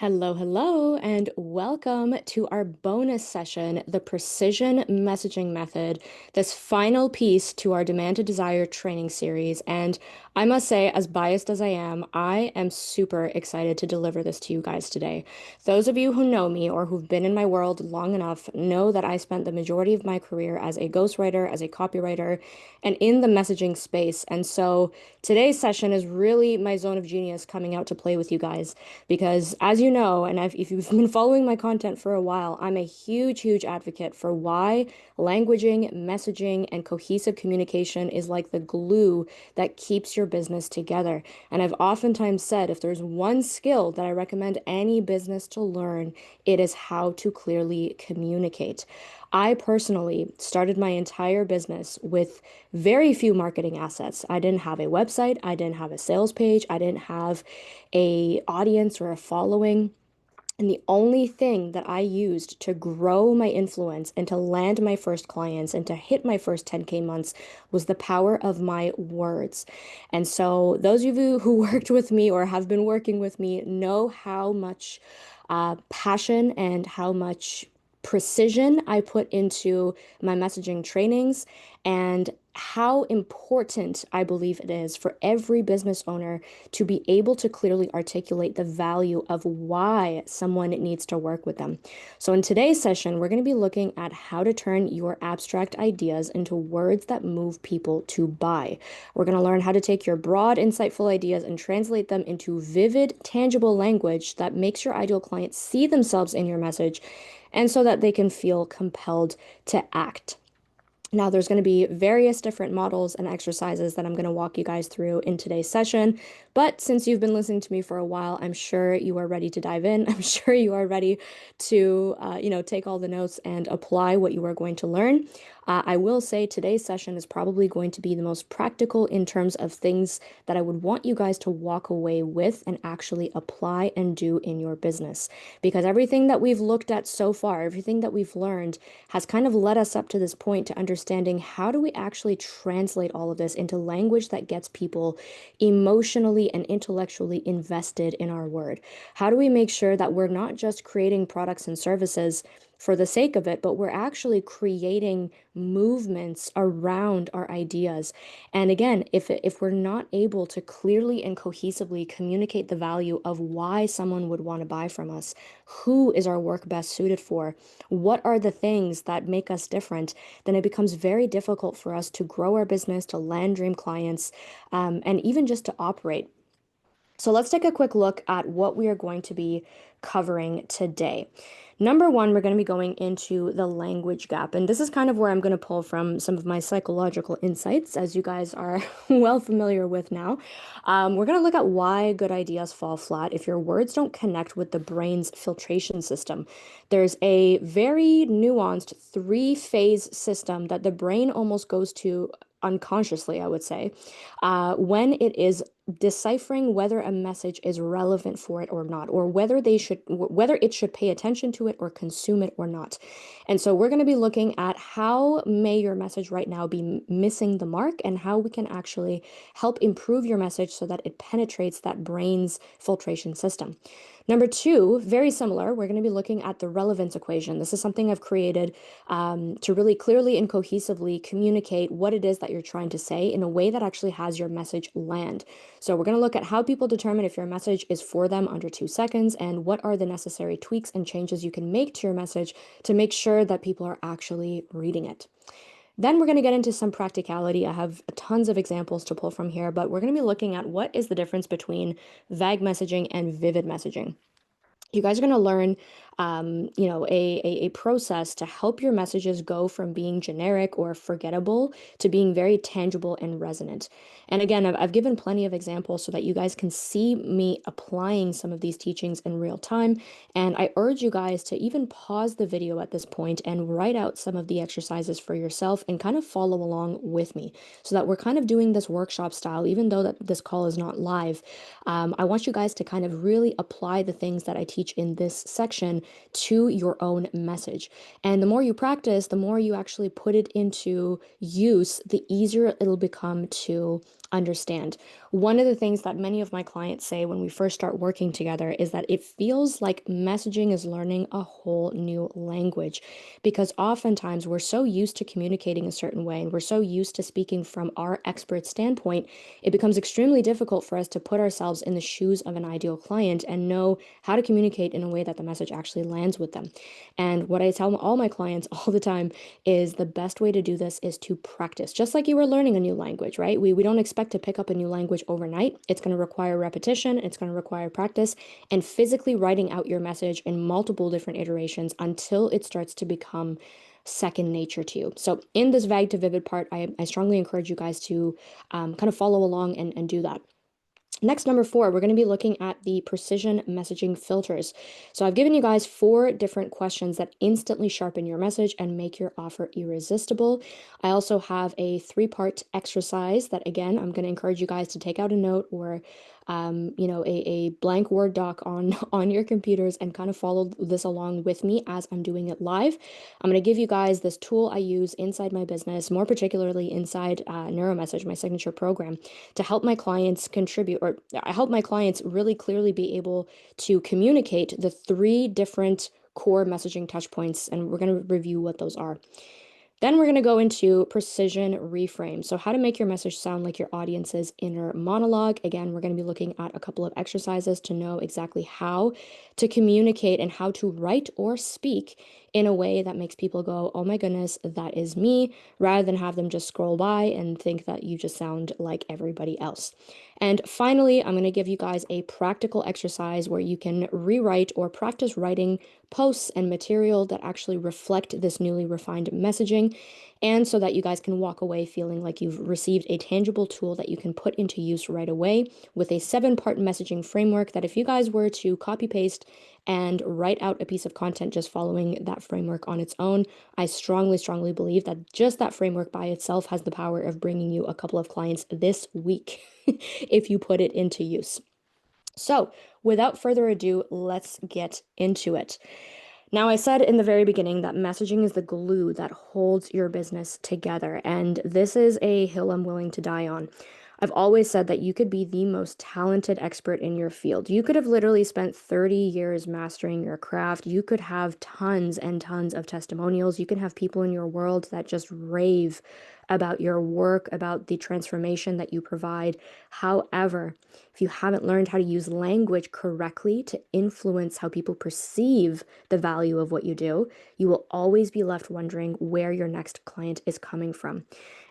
Hello, hello, and welcome to our bonus session, the Precision Messaging Method, this final piece to our Demand to Desire training series. And I must say, as biased as I am super excited to deliver this to you guys today. Those of you who know me or who've been in my world long enough know that I spent the majority of my career as a ghostwriter, as a copywriter, and in the messaging space. And so today's session is really my zone of genius coming out to play with you guys. Because as you know, and if you've been following my content for a while, I'm a huge, huge advocate for why languaging, messaging, and cohesive communication is like the glue that keeps your business together. And I've oftentimes said if there's one skill that I recommend any business to learn, it is how to clearly communicate. I personally started my entire business with very few marketing assets. I didn't have a website, I didn't have a sales page, I didn't have a audience or a following. And the only thing that I used to grow my influence and to land my first clients and to hit my first 10K months was the power of my words. And so, those of you who worked with me or have been working with me know how much passion and how much precision I put into my messaging trainings and how important I believe it is for every business owner to be able to clearly articulate the value of why someone needs to work with them. So, in today's session, we're going to be looking at how to turn your abstract ideas into words that move people to buy. We're going to learn how to take your broad, insightful ideas and translate them into vivid, tangible language that makes your ideal client see themselves in your message and so that they can feel compelled to act. Now, there's going to be various different models and exercises that I'm going to walk you guys through in today's session. But since you've been listening to me for a while, I'm sure you are ready to dive in. I'm sure you are ready to, take all the notes and apply what you are going to learn. I will say today's session is probably going to be the most practical in terms of things that I would want you guys to walk away with and actually apply and do in your business. Because everything that we've looked at so far, everything that we've learned has kind of led us up to this point to understanding how do we actually translate all of this into language that gets people emotionally and intellectually invested in our word? How do we make sure that we're not just creating products and services for the sake of it, but we're actually creating movements around our ideas? And again, if we're not able to clearly and cohesively communicate the value of why someone would want to buy from us, who is our work best suited for, what are the things that make us different, then it becomes very difficult for us to grow our business, to land dream clients, and even just to operate. So let's take a quick look at what we are going to be covering today. Number one, we're going to be going into the language gap. And this is kind of where I'm going to pull from some of my psychological insights, as you guys are well familiar with now. We're going to look at why good ideas fall flat if your words don't connect with the brain's filtration system. There's a very nuanced three-phase system that the brain almost goes to unconsciously, I would say, when it is deciphering whether a message is relevant for it or not, or whether it should pay attention to it or consume it or not. And so we're going to be looking at how may your message right now be missing the mark and how we can actually help improve your message so that it penetrates that brain's filtration system. Number two, very similar, we're going to be looking at the relevance equation. This is something I've created to really clearly and cohesively communicate what it is that you're trying to say in a way that actually has your message land. So we're going to look at how people determine if your message is for them under 2 seconds and what are the necessary tweaks and changes you can make to your message to make sure that people are actually reading it. Then we're going to get into some practicality. I have tons of examples to pull from here, but we're going to be looking at what is the difference between vague messaging and vivid messaging. You guys are going to learn, a process to help your messages go from being generic or forgettable to being very tangible and resonant. And again, I've given plenty of examples so that you guys can see me applying some of these teachings in real time. And I urge you guys to even pause the video at this point and write out some of the exercises for yourself and kind of follow along with me so that we're kind of doing this workshop style, even though that this call is not live. I want you guys to kind of really apply the things that I teach in this section to your own message. And the more you practice, the more you actually put it into use, the easier it'll become to understand. One of the things that many of my clients say when we first start working together is that it feels like messaging is learning a whole new language because oftentimes we're so used to communicating a certain way and we're so used to speaking from our expert standpoint, it becomes extremely difficult for us to put ourselves in the shoes of an ideal client and know how to communicate in a way that the message actually lands with them. And what I tell all my clients all the time is the best way to do this is to practice, just like you were learning a new language, right? We don't expect to pick up a new language overnight. It's going to require repetition, it's going to require practice, and physically writing out your message in multiple different iterations until it starts to become second nature to you. So, in this vague to vivid part, I strongly encourage you guys to kind of follow along and do that. Next, number four, we're going to be looking at the precision messaging filters. So I've given you guys four different questions that instantly sharpen your message and make your offer irresistible. I also have a three-part exercise that, again, I'm going to encourage you guys to take out a note or, a blank Word doc on, on your computers and kind of follow this along with me as I'm doing it live. I'm going to give you guys this tool I use inside my business, more particularly inside NeuroMessage, my signature program, to help my clients contribute, or I help my clients really clearly be able to communicate the three different core messaging touch points, and we're going to review what those are. Then we're going to go into precision reframe. So how to make your message sound like your audience's inner monologue. Again, we're going to be looking at a couple of exercises to know exactly how to communicate and how to write or speak in a way that makes people go, oh my goodness, that is me, rather than have them just scroll by and think that you just sound like everybody else. And finally, I'm going to give you guys a practical exercise where you can rewrite or practice writing posts and material that actually reflect this newly refined messaging, and so that you guys can walk away feeling like you've received a tangible tool that you can put into use right away with a 7-part messaging framework that if you guys were to copy paste and write out a piece of content just following that framework on its own, I strongly, strongly believe that just that framework by itself has the power of bringing you a couple of clients this week if you put it into use. So, without further ado, let's get into it. Now, I said in the very beginning that messaging is the glue that holds your business together, and this is a hill I'm willing to die on. I've always said that you could be the most talented expert in your field. You could have literally spent 30 years mastering your craft. You could have tons and tons of testimonials. You can have people in your world that just rave about your work, about the transformation that you provide. However, if you haven't learned how to use language correctly to influence how people perceive the value of what you do, you will always be left wondering where your next client is coming from.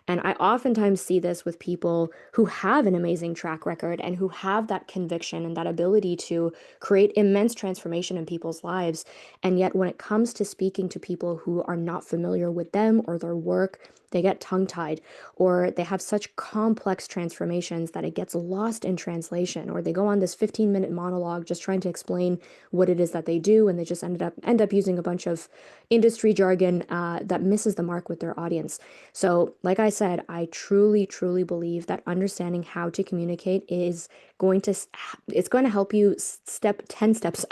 And I oftentimes see this with people who have an amazing track record and who have that conviction and that ability to create immense transformation in people's lives. And yet, when it comes to speaking to people who are not familiar with them or their work, they get tongue-tied, or they have such complex transformations that it gets lost in translation, or they go on this 15-minute monologue just trying to explain what it is that they do, and they just end up using a bunch of industry jargon that misses the mark with their audience. So, like I said, I truly, truly believe that understanding how to communicate is going to it's going to help you step 10 steps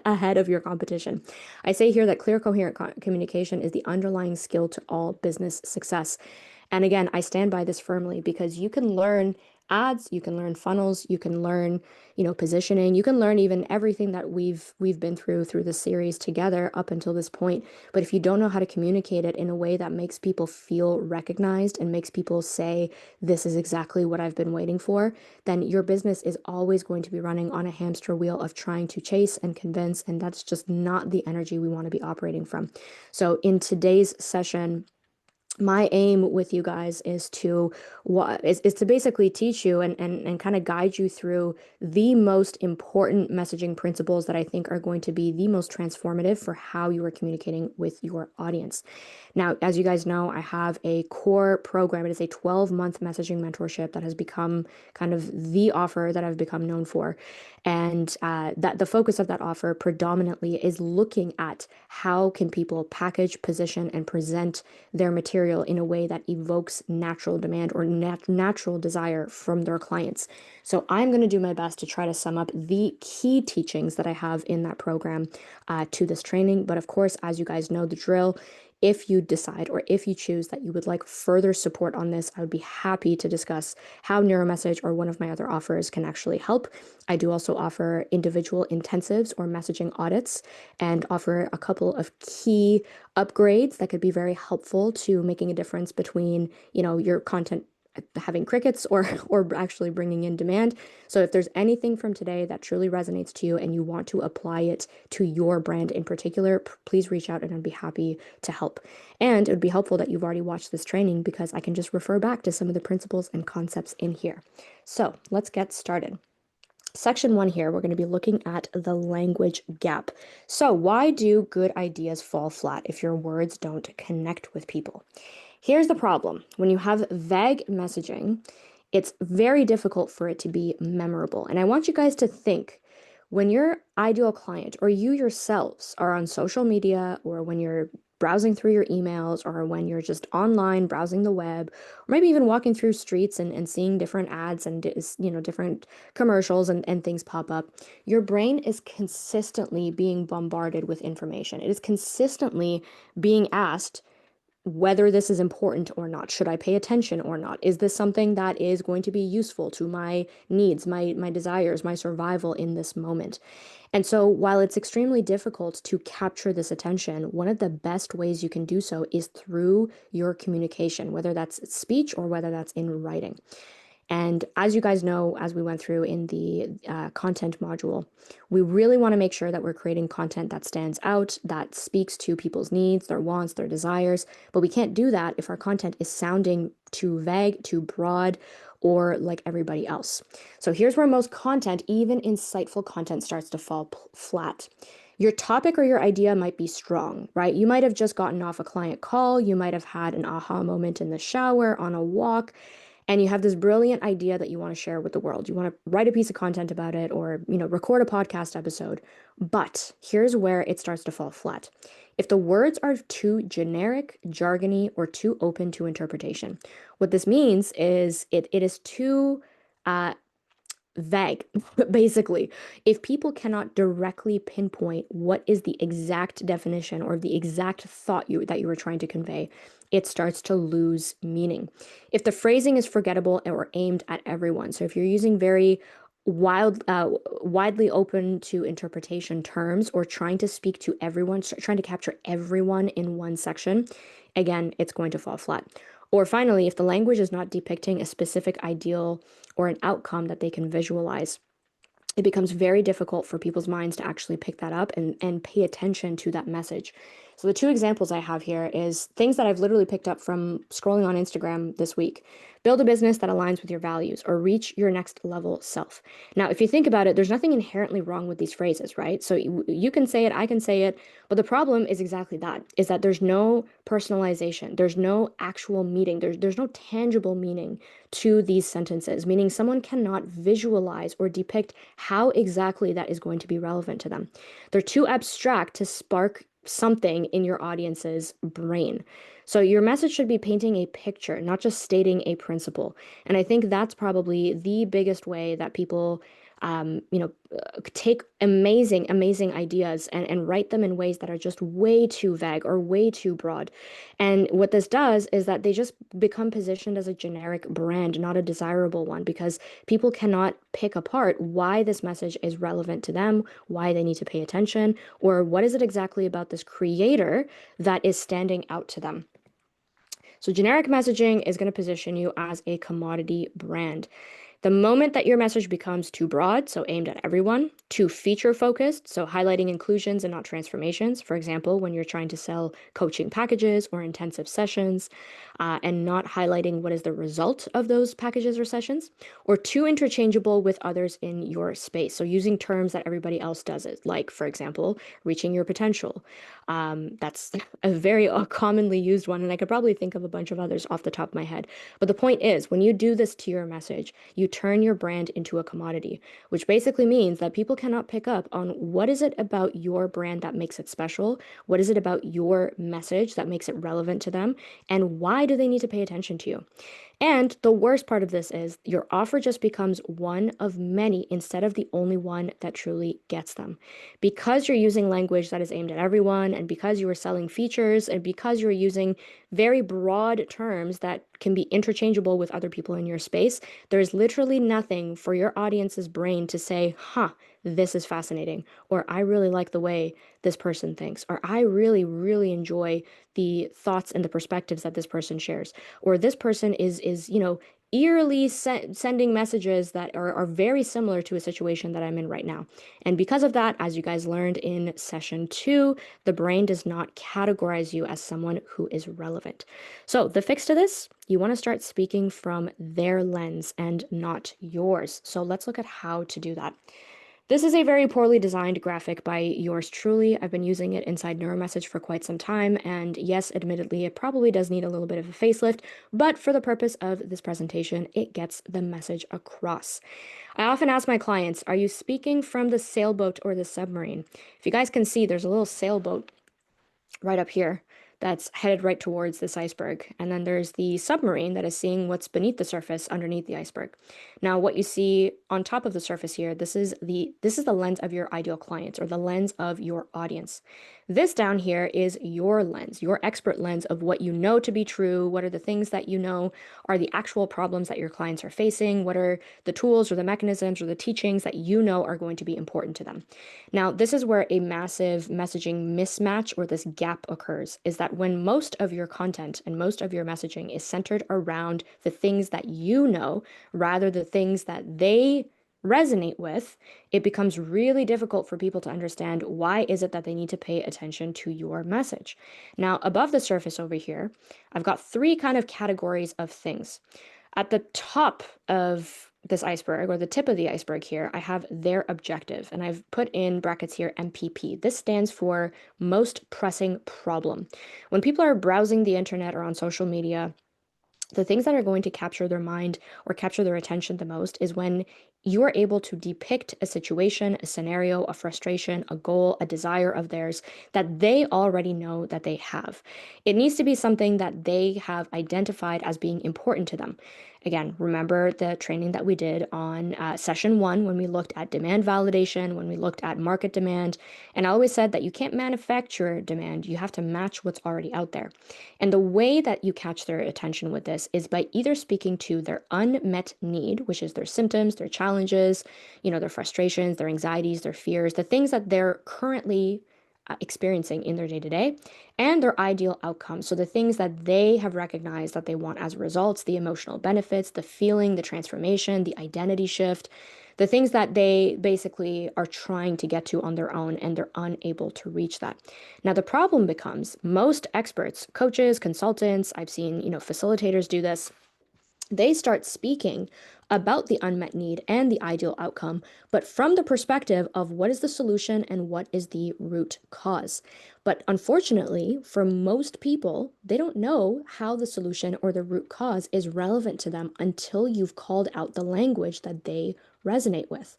ahead of your competition. I say here that clear, coherent communication is the underlying skill to all business success. And again, I stand by this firmly because you can learn ads, you can learn funnels, you can learn, positioning, you can learn even everything that we've been through this series together up until this point. But if you don't know how to communicate it in a way that makes people feel recognized and makes people say, this is exactly what I've been waiting for, then your business is always going to be running on a hamster wheel of trying to chase and convince, and that's just not the energy we want to be operating from. So in today's session, my aim with you guys is to basically teach you and kind of guide you through the most important messaging principles that I think are going to be the most transformative for how you are communicating with your audience. Now, as you guys know, I have a core program. It is a 12-month messaging mentorship that has become kind of the offer that I've become known for. And that the focus of that offer predominantly is looking at how can people package, position, and present their material in a way that evokes natural demand or natural desire from their clients. So I'm going to do my best to try to sum up the key teachings that I have in that program to this training. But of course, as you guys know the drill, if you decide or if you choose that you would like further support on this, I would be happy to discuss how NeuroMessage or one of my other offers can actually help. I do also offer individual intensives or messaging audits and offer a couple of key upgrades that could be very helpful to making a difference between, your content having crickets or actually bringing in demand. So if there's anything from today that truly resonates to you and you want to apply it to your brand in particular, please reach out and I'd be happy to help. And it would be helpful that you've already watched this training because I can just refer back to some of the principles and concepts in here. So let's get started. Section 1 here, we're going to be looking at the language gap. So why do good ideas fall flat if your words don't connect with people? Here's the problem. When you have vague messaging, it's very difficult for it to be memorable. And I want you guys to think when your ideal client or you yourselves are on social media or when you're browsing through your emails or when you're just online browsing the web or maybe even walking through streets and seeing different ads and different commercials and things pop up, your brain is consistently being bombarded with information. It is consistently being asked whether this is important or not. Should I pay attention or not? Is this something that is going to be useful to my needs, my desires, my survival in this moment? And so while it's extremely difficult to capture this attention, one of the best ways you can do so is through your communication, whether that's speech or whether that's in writing. And as you guys know, as we went through in the content module, we really want to make sure that we're creating content that stands out, that speaks to people's needs, their wants, their desires. But we can't do that if our content is sounding too vague, too broad, or like everybody else. So here's where most content, even insightful content, starts to fall flat. Your topic or your idea might be strong, right? You might have just gotten off a client call. You might have had an aha moment in the shower, on a walk, and you have this brilliant idea that you want to share with the world. You want to write a piece of content about it or, record a podcast episode. But here's where it starts to fall flat. If the words are too generic, jargony, or too open to interpretation, what this means is it is too vague. Basically, if people cannot directly pinpoint what is the exact definition or the exact thought that you were trying to convey, it starts to lose meaning. If the phrasing is forgettable or aimed at everyone, so if you're using very widely open to interpretation terms or trying to speak to everyone, trying to capture everyone in one section, again, it's going to fall flat. Or finally, if the language is not depicting a specific ideal or an outcome that they can visualize, it becomes very difficult for people's minds to actually pick that up and pay attention to that message. So the two examples I have here is things that I've literally picked up from scrolling on Instagram this week. Build a business that aligns with your values or reach your next level self. Now, if you think about it, there's nothing inherently wrong with these phrases, right? So you can say it, I can say it, but the problem is exactly that, is that there's no personalization. There's no actual meaning. There's no tangible meaning to these sentences, meaning someone cannot visualize or depict how exactly that is going to be relevant to them. They're too abstract to spark something in your audience's brain. So your message should be painting a picture, not just stating a principle. And I think that's probably the biggest way that people take amazing ideas and write them in ways that are just way too vague or way too broad. And what this does is that they just become positioned as a generic brand, not a desirable one, because people cannot pick apart why this message is relevant to them, why they need to pay attention, or what is it exactly about this creator that is standing out to them. So generic messaging is going to position you as a commodity brand. The moment that your message becomes too broad, so aimed at everyone, too feature focused, so highlighting inclusions and not transformations, for example, when you're trying to sell coaching packages or intensive sessions, and not highlighting what is the result of those packages or sessions, or too interchangeable with others in your space, so using terms that everybody else does it, like, for example, reaching your potential. That's a very commonly used one, and I could probably think of a bunch of others off the top of my head. But the point is, when you do this to your message, you turn your brand into a commodity, which basically means that people cannot pick up on what is it about your brand that makes it special, what is it about your message that makes it relevant to them, and why do they need to pay attention to you. And the worst part of this is your offer just becomes one of many instead of the only one that truly gets them. Because you're using language that is aimed at everyone, and because you are selling features, and because you're using very broad terms that can be interchangeable with other people in your space, there's literally nothing for your audience's brain to say, huh, this is fascinating, or I really like the way this person thinks, or I really, really enjoy the thoughts and the perspectives that this person shares, or this person is eerily sending messages that are very similar to a situation that I'm in right now. And because of that, as you guys learned in session 2, the brain does not categorize you as someone who is relevant. So the fix to this, you want to start speaking from their lens and not yours. So let's look at how to do that. This is a very poorly designed graphic by yours truly. I've been using it inside NeuroMessage for quite some time, and yes, admittedly, it probably does need a little bit of a facelift, but for the purpose of this presentation, it gets the message across. I often ask my clients, are you speaking from the sailboat or the submarine? If you guys can see, there's a little sailboat right up here that's headed right towards this iceberg. And then there's the submarine that is seeing what's beneath the surface underneath the iceberg. Now, what you see on top of the surface here, this is the lens of your ideal client or the lens of your audience. This down here is your lens, your expert lens of what you know to be true, what are the things that you know are the actual problems that your clients are facing, what are the tools or the mechanisms or the teachings that you know are going to be important to them. Now, this is where a massive messaging mismatch or this gap occurs, is that when most of your content and most of your messaging is centered around the things that you know, rather the things that they resonate with, it becomes really difficult for people to understand why is it that they need to pay attention to your message. Now, above the surface over here, I've got three kind of categories of things. At the top of this iceberg, or the tip of the iceberg here, I have their objective, and I've put in brackets here MPP. This stands for most pressing problem. When people are browsing the internet or on social media, the things that are going to capture their mind or capture their attention the most is when you are able to depict a situation, a scenario, a frustration, a goal, a desire of theirs that they already know that they have. It needs to be something that they have identified as being important to them. Again, remember the training that we did on session 1 when we looked at demand validation, when we looked at market demand. And I always said that you can't manufacture demand, you have to match what's already out there. And the way that you catch their attention with this is by either speaking to their unmet need, which is their symptoms, their challenges, their frustrations, their anxieties, their fears, the things that they're currently experiencing in their day to day, and their ideal outcomes. So the things that they have recognized that they want as results, the emotional benefits, the feeling, the transformation, the identity shift, the things that they basically are trying to get to on their own and they're unable to reach that. Now, the problem becomes most experts, coaches, consultants, I've seen, facilitators do this, they start speaking about the unmet need and the ideal outcome, but from the perspective of what is the solution and what is the root cause. But unfortunately, for most people, they don't know how the solution or the root cause is relevant to them until you've called out the language that they resonate with.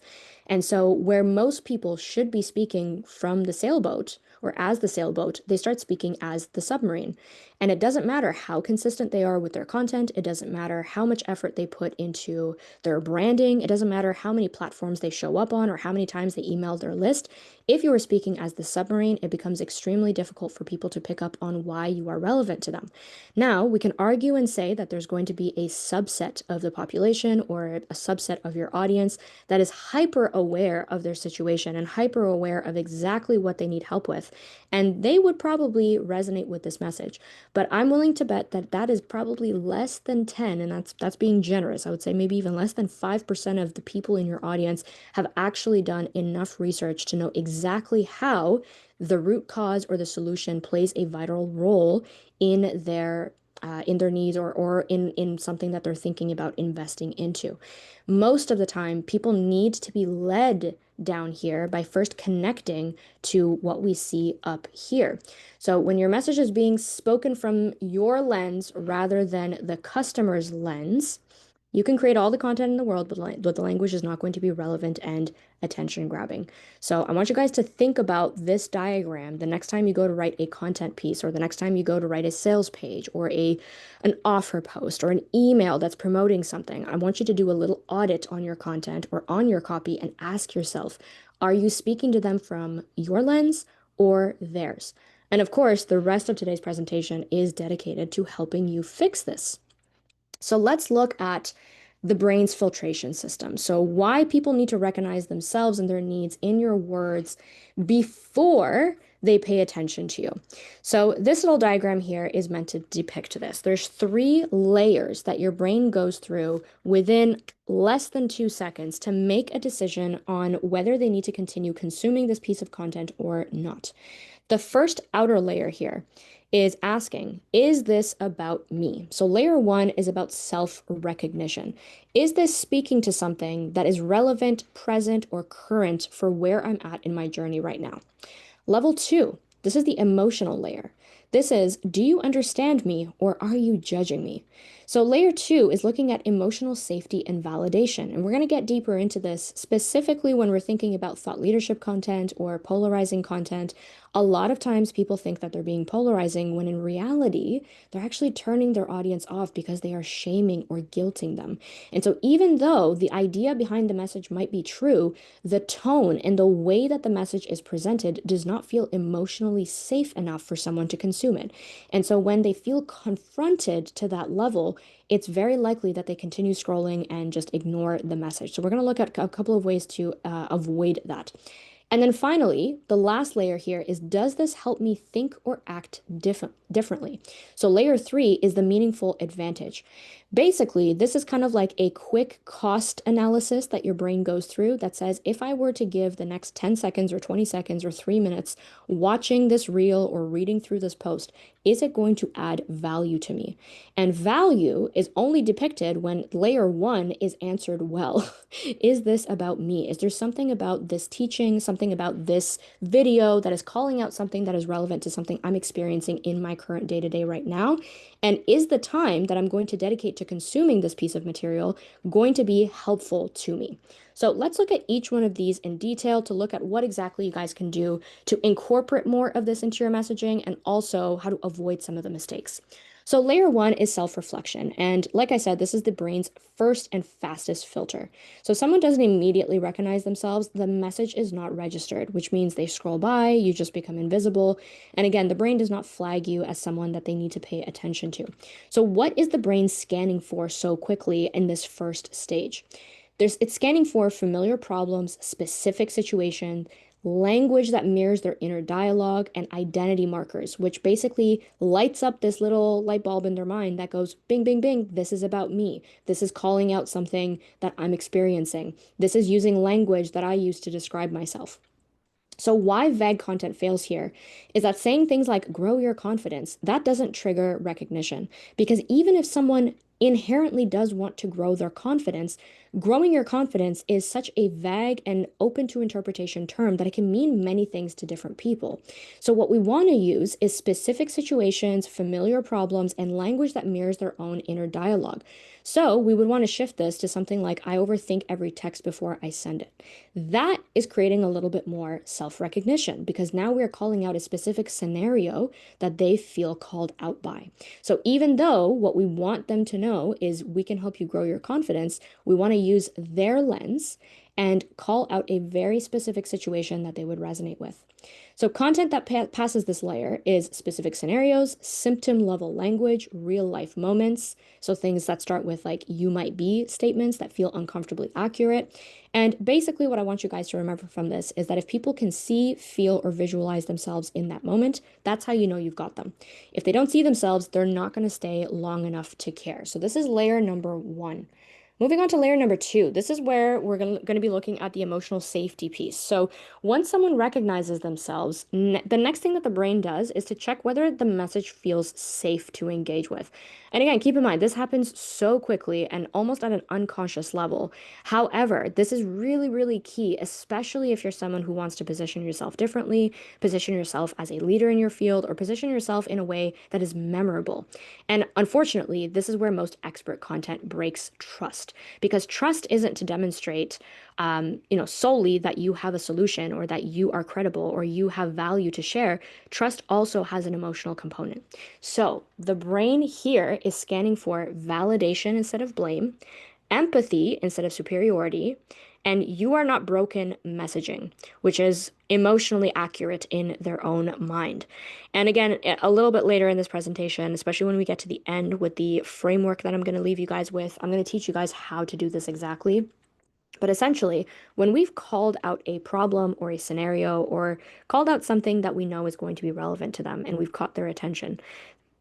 And so, where most people should be speaking from the sailboat or as the sailboat, they start speaking as the submarine. And it doesn't matter how consistent they are with their content. It doesn't matter how much effort they put into their branding. It doesn't matter how many platforms they show up on or how many times they email their list. If you are speaking as the submarine, it becomes extremely difficult for people to pick up on why you are relevant to them. Now, we can argue and say that there's going to be a subset of the population or a subset of your audience that is hyper aware of their situation and hyper aware of exactly what they need help with. And they would probably resonate with this message. But I'm willing to bet that that is probably less than 10, and that's being generous. I would say maybe even less than 5% of the people in your audience have actually done enough research to know exactly how the root cause or the solution plays a vital role in their needs or in something that they're thinking about investing into. Most of the time, people need to be led down here by first connecting to what we see up here. So when your message is being spoken from your lens rather than the customer's lens, You can create all the content in the world, but the language is not going to be relevant and attention grabbing. So I want you guys to think about this diagram the next time you go to write a content piece, or the next time you go to write a sales page, or an offer post, or an email that's promoting something. I want you to do a little audit on your content or on your copy and ask yourself, are you speaking to them from your lens or theirs? And of course, the rest of today's presentation is dedicated to helping you fix this. So let's look at the brain's filtration system. So why people need to recognize themselves and their needs in your words before they pay attention to you. So this little diagram here is meant to depict this. There's 3 layers that your brain goes through within less than 2 seconds to make a decision on whether they need to continue consuming this piece of content or not. The first outer layer here is asking, is this about me? So layer 1 is about self-recognition. Is this speaking to something that is relevant, present, or current for where I'm at in my journey right now? Level 2, this is the emotional layer. This is, do you understand me or are you judging me? So layer 2 is looking at emotional safety and validation. And we're going to get deeper into this specifically when we're thinking about thought leadership content or polarizing content. A lot of times people think that they're being polarizing when in reality, they're actually turning their audience off because they are shaming or guilting them. And so even though the idea behind the message might be true, the tone and the way that the message is presented does not feel emotionally safe enough for someone to consume it. And so when they feel confronted to that level, it's very likely that they continue scrolling and just ignore the message. So we're going to look at a couple of ways to avoid that. And then finally, the last layer here is, does this help me think or act differently? So layer 3 is the meaningful advantage. Basically, this is kind of like a quick cost analysis that your brain goes through that says, if I were to give the next 10 seconds or 20 seconds or 3 minutes watching this reel or reading through this post, is it going to add value to me? And value is only depicted when layer 1 is answered well. Is this about me? Is there something about this teaching, something about this video that is calling out something that is relevant to something I'm experiencing in my current day-to-day right now? And is the time that I'm going to dedicate to consuming this piece of material going to be helpful to me? So let's look at each one of these in detail to look at what exactly you guys can do to incorporate more of this into your messaging and also how to avoid some of the mistakes. So layer 1 is self-reflection. And like I said, this is the brain's first and fastest filter. So if someone doesn't immediately recognize themselves, the message is not registered, which means they scroll by, you just become invisible. And again, the brain does not flag you as someone that they need to pay attention to. So what is the brain scanning for so quickly in this first stage? It's scanning for familiar problems, specific situation, language that mirrors their inner dialogue, and identity markers, which basically lights up this little light bulb in their mind that goes, bing, bing, bing, this is about me. This is calling out something that I'm experiencing. This is using language that I use to describe myself. So why vague content fails here is that saying things like grow your confidence, that doesn't trigger recognition. Because even if someone inherently does want to grow their confidence, growing your confidence is such a vague and open to interpretation term that it can mean many things to different people. So what we want to use is specific situations, familiar problems, and language that mirrors their own inner dialogue. So we would want to shift this to something like, I overthink every text before I send it. That is creating a little bit more self-recognition because now we're calling out a specific scenario that they feel called out by. So even though what we want them to know is we can help you grow your confidence, we want to use their lens and call out a very specific situation that they would resonate with. So content that passes this layer is specific scenarios, symptom level language, real life moments. So things that start with like you might be statements that feel uncomfortably accurate. And basically what I want you guys to remember from this is that if people can see, feel, or visualize themselves in that moment, that's how you know you've got them. If they don't see themselves, they're not going to stay long enough to care. So this is layer number 1. Moving on to layer number two, this is where we're going to be looking at the emotional safety piece. So, once someone recognizes themselves, the next thing that the brain does is to check whether the message feels safe to engage with. And again, keep in mind, this happens so quickly and almost at an unconscious level. However, this is really, really key, especially if you're someone who wants to position yourself differently, position yourself as a leader in your field, or position yourself in a way that is memorable. And unfortunately, this is where most expert content breaks trust because trust isn't to demonstrate, solely that you have a solution or that you are credible or you have value to share. Trust also has an emotional component. So the brain here is scanning for validation instead of blame, empathy instead of superiority, and you are not broken messaging, which is emotionally accurate in their own mind. And again, a little bit later in this presentation, especially when we get to the end with the framework that I'm going to leave you guys with, I'm going to teach you guys how to do this exactly. But essentially, when we've called out a problem or a scenario or called out something that we know is going to be relevant to them and we've caught their attention,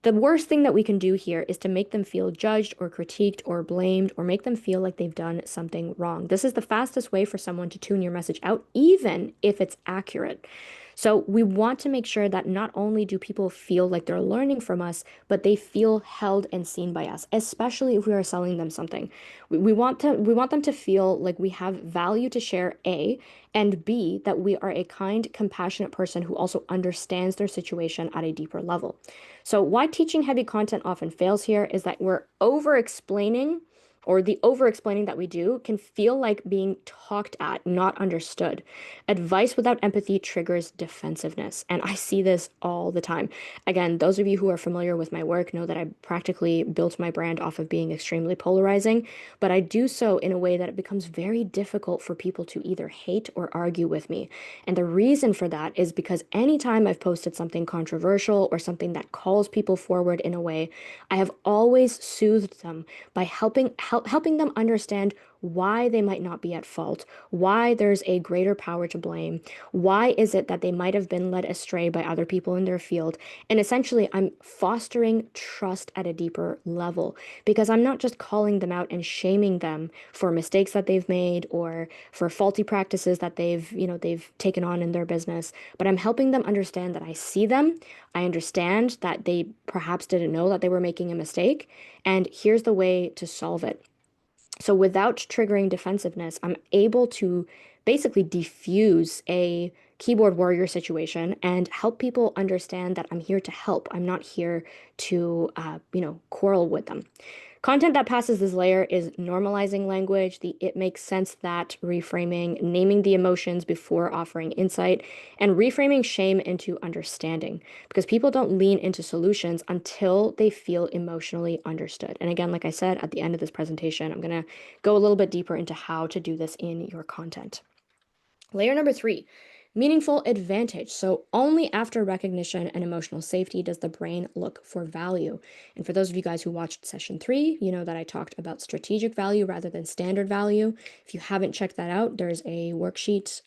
the worst thing that we can do here is to make them feel judged or critiqued or blamed or make them feel like they've done something wrong. This is the fastest way for someone to tune your message out, even if it's accurate. So we want to make sure that not only do people feel like they're learning from us, but they feel held and seen by us, especially if we are selling them something. We want them to feel like we have value to share, A, and B, that we are a kind, compassionate person who also understands their situation at a deeper level. So, why teaching heavy content often fails here is that we're over explaining, or the over explaining that we do can feel like being talked at, not understood. Advice without empathy triggers defensiveness. And I see this all the time. Again, those of you who are familiar with my work know that I practically built my brand off of being extremely polarizing, but I do so in a way that it becomes very difficult for people to either hate or argue with me. And the reason for that is because anytime I've posted something controversial or something that calls people forward in a way, I have always soothed them by helping them understand why they might not be at fault, why there's a greater power to blame, why is it that they might have been led astray by other people in their field. And essentially, I'm fostering trust at a deeper level because I'm not just calling them out and shaming them for mistakes that they've made or for faulty practices that they've taken on in their business, but I'm helping them understand that I see them, I understand that they perhaps didn't know that they were making a mistake, and here's the way to solve it. So without triggering defensiveness, I'm able to basically diffuse a keyboard warrior situation and help people understand that I'm here to help. I'm not here to, quarrel with them. Content that passes this layer is normalizing language, the it makes sense that reframing, naming the emotions before offering insight, and reframing shame into understanding. Because people don't lean into solutions until they feel emotionally understood. And again, like I said, at the end of this presentation, I'm going to go a little bit deeper into how to do this in your content. Layer number three, meaningful advantage. So only after recognition and emotional safety does the brain look for value. And for those of you guys who watched session 3, you know that I talked about strategic value rather than standard value. If you haven't checked that out, there's a worksheet,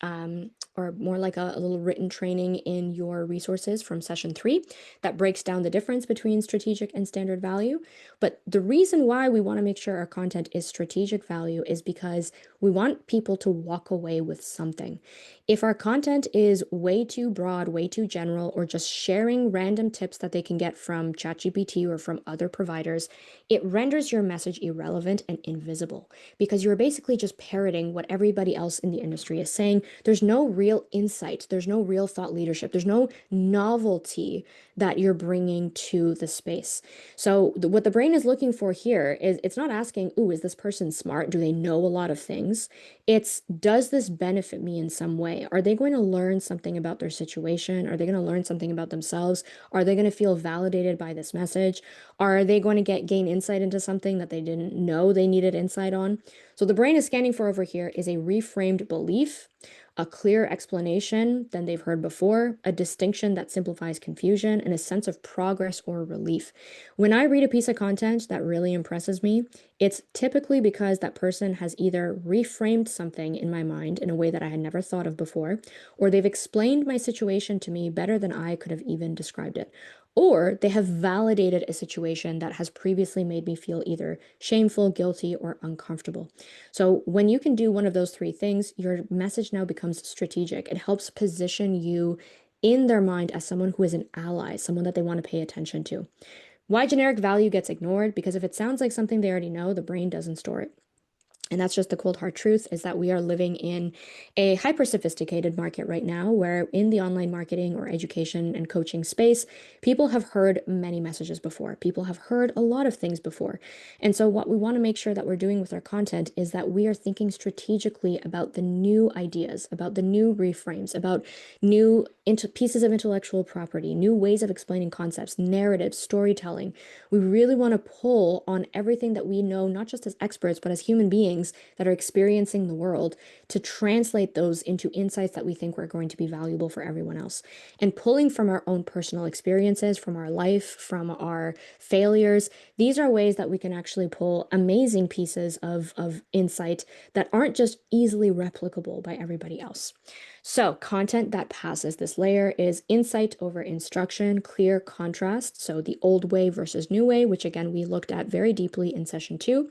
or more like a little written training in your resources from session 3 that breaks down the difference between strategic and standard value. But the reason why we want to make sure our content is strategic value is because we want people to walk away with something. If our content is way too broad, way too general, or just sharing random tips that they can get from ChatGPT or from other providers, it renders your message irrelevant and invisible because you're basically just parroting what everybody else in the industry is saying. There's no real insight, there's no real thought leadership, there's no novelty that you're bringing to the space. So what the brain is looking for here is it's not asking, ooh, is this person smart? Do they know a lot of things? It's, does this benefit me in some way? Are they going to learn something about their situation? Are they going to learn something about themselves? Are they going to feel validated by this message? Are they going to gain insight into something that they didn't know they needed insight on? So the brain is scanning for over here is a reframed belief, a clear explanation than they've heard before, a distinction that simplifies confusion, and a sense of progress or relief. When I read a piece of content that really impresses me, It's typically because that person has either reframed something in my mind in a way that I had never thought of before, or they've explained my situation to me better than I could have even described it. Or they have validated a situation that has previously made me feel either shameful, guilty, or uncomfortable. So when you can do one of those three things, your message now becomes strategic. It helps position you in their mind as someone who is an ally, someone that they want to pay attention to. Why generic value gets ignored? Because if it sounds like something they already know, the brain doesn't store it. And that's just the cold hard truth is that we are living in a hyper sophisticated market right now where in the online marketing or education and coaching space, people have heard many messages before. People have heard a lot of things before. And so what we want to make sure that we're doing with our content is that we are thinking strategically about the new ideas, about the new reframes, about new pieces of intellectual property, new ways of explaining concepts, narratives, storytelling. We really want to pull on everything that we know, not just as experts, but as human beings that are experiencing the world to translate those into insights that we think are going to be valuable for everyone else. And pulling from our own personal experiences, from our life, from our failures, these are ways that we can actually pull amazing pieces of insight that aren't just easily replicable by everybody else. So, content that passes this layer is insight over instruction, clear contrast. So, the old way versus new way, which again we looked at very deeply in session 2.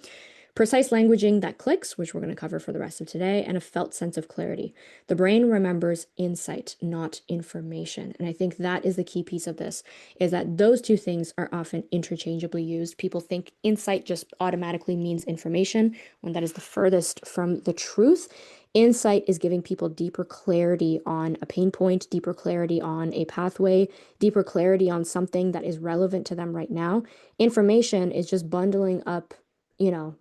Precise languaging that clicks, which we're going to cover for the rest of today, and a felt sense of clarity. The brain remembers insight, not information. And I think that is the key piece of this, is that those two things are often interchangeably used. People think insight just automatically means information, when that is the furthest from the truth. Insight is giving people deeper clarity on a pain point, deeper clarity on a pathway, deeper clarity on something that is relevant to them right now. Information is just bundling up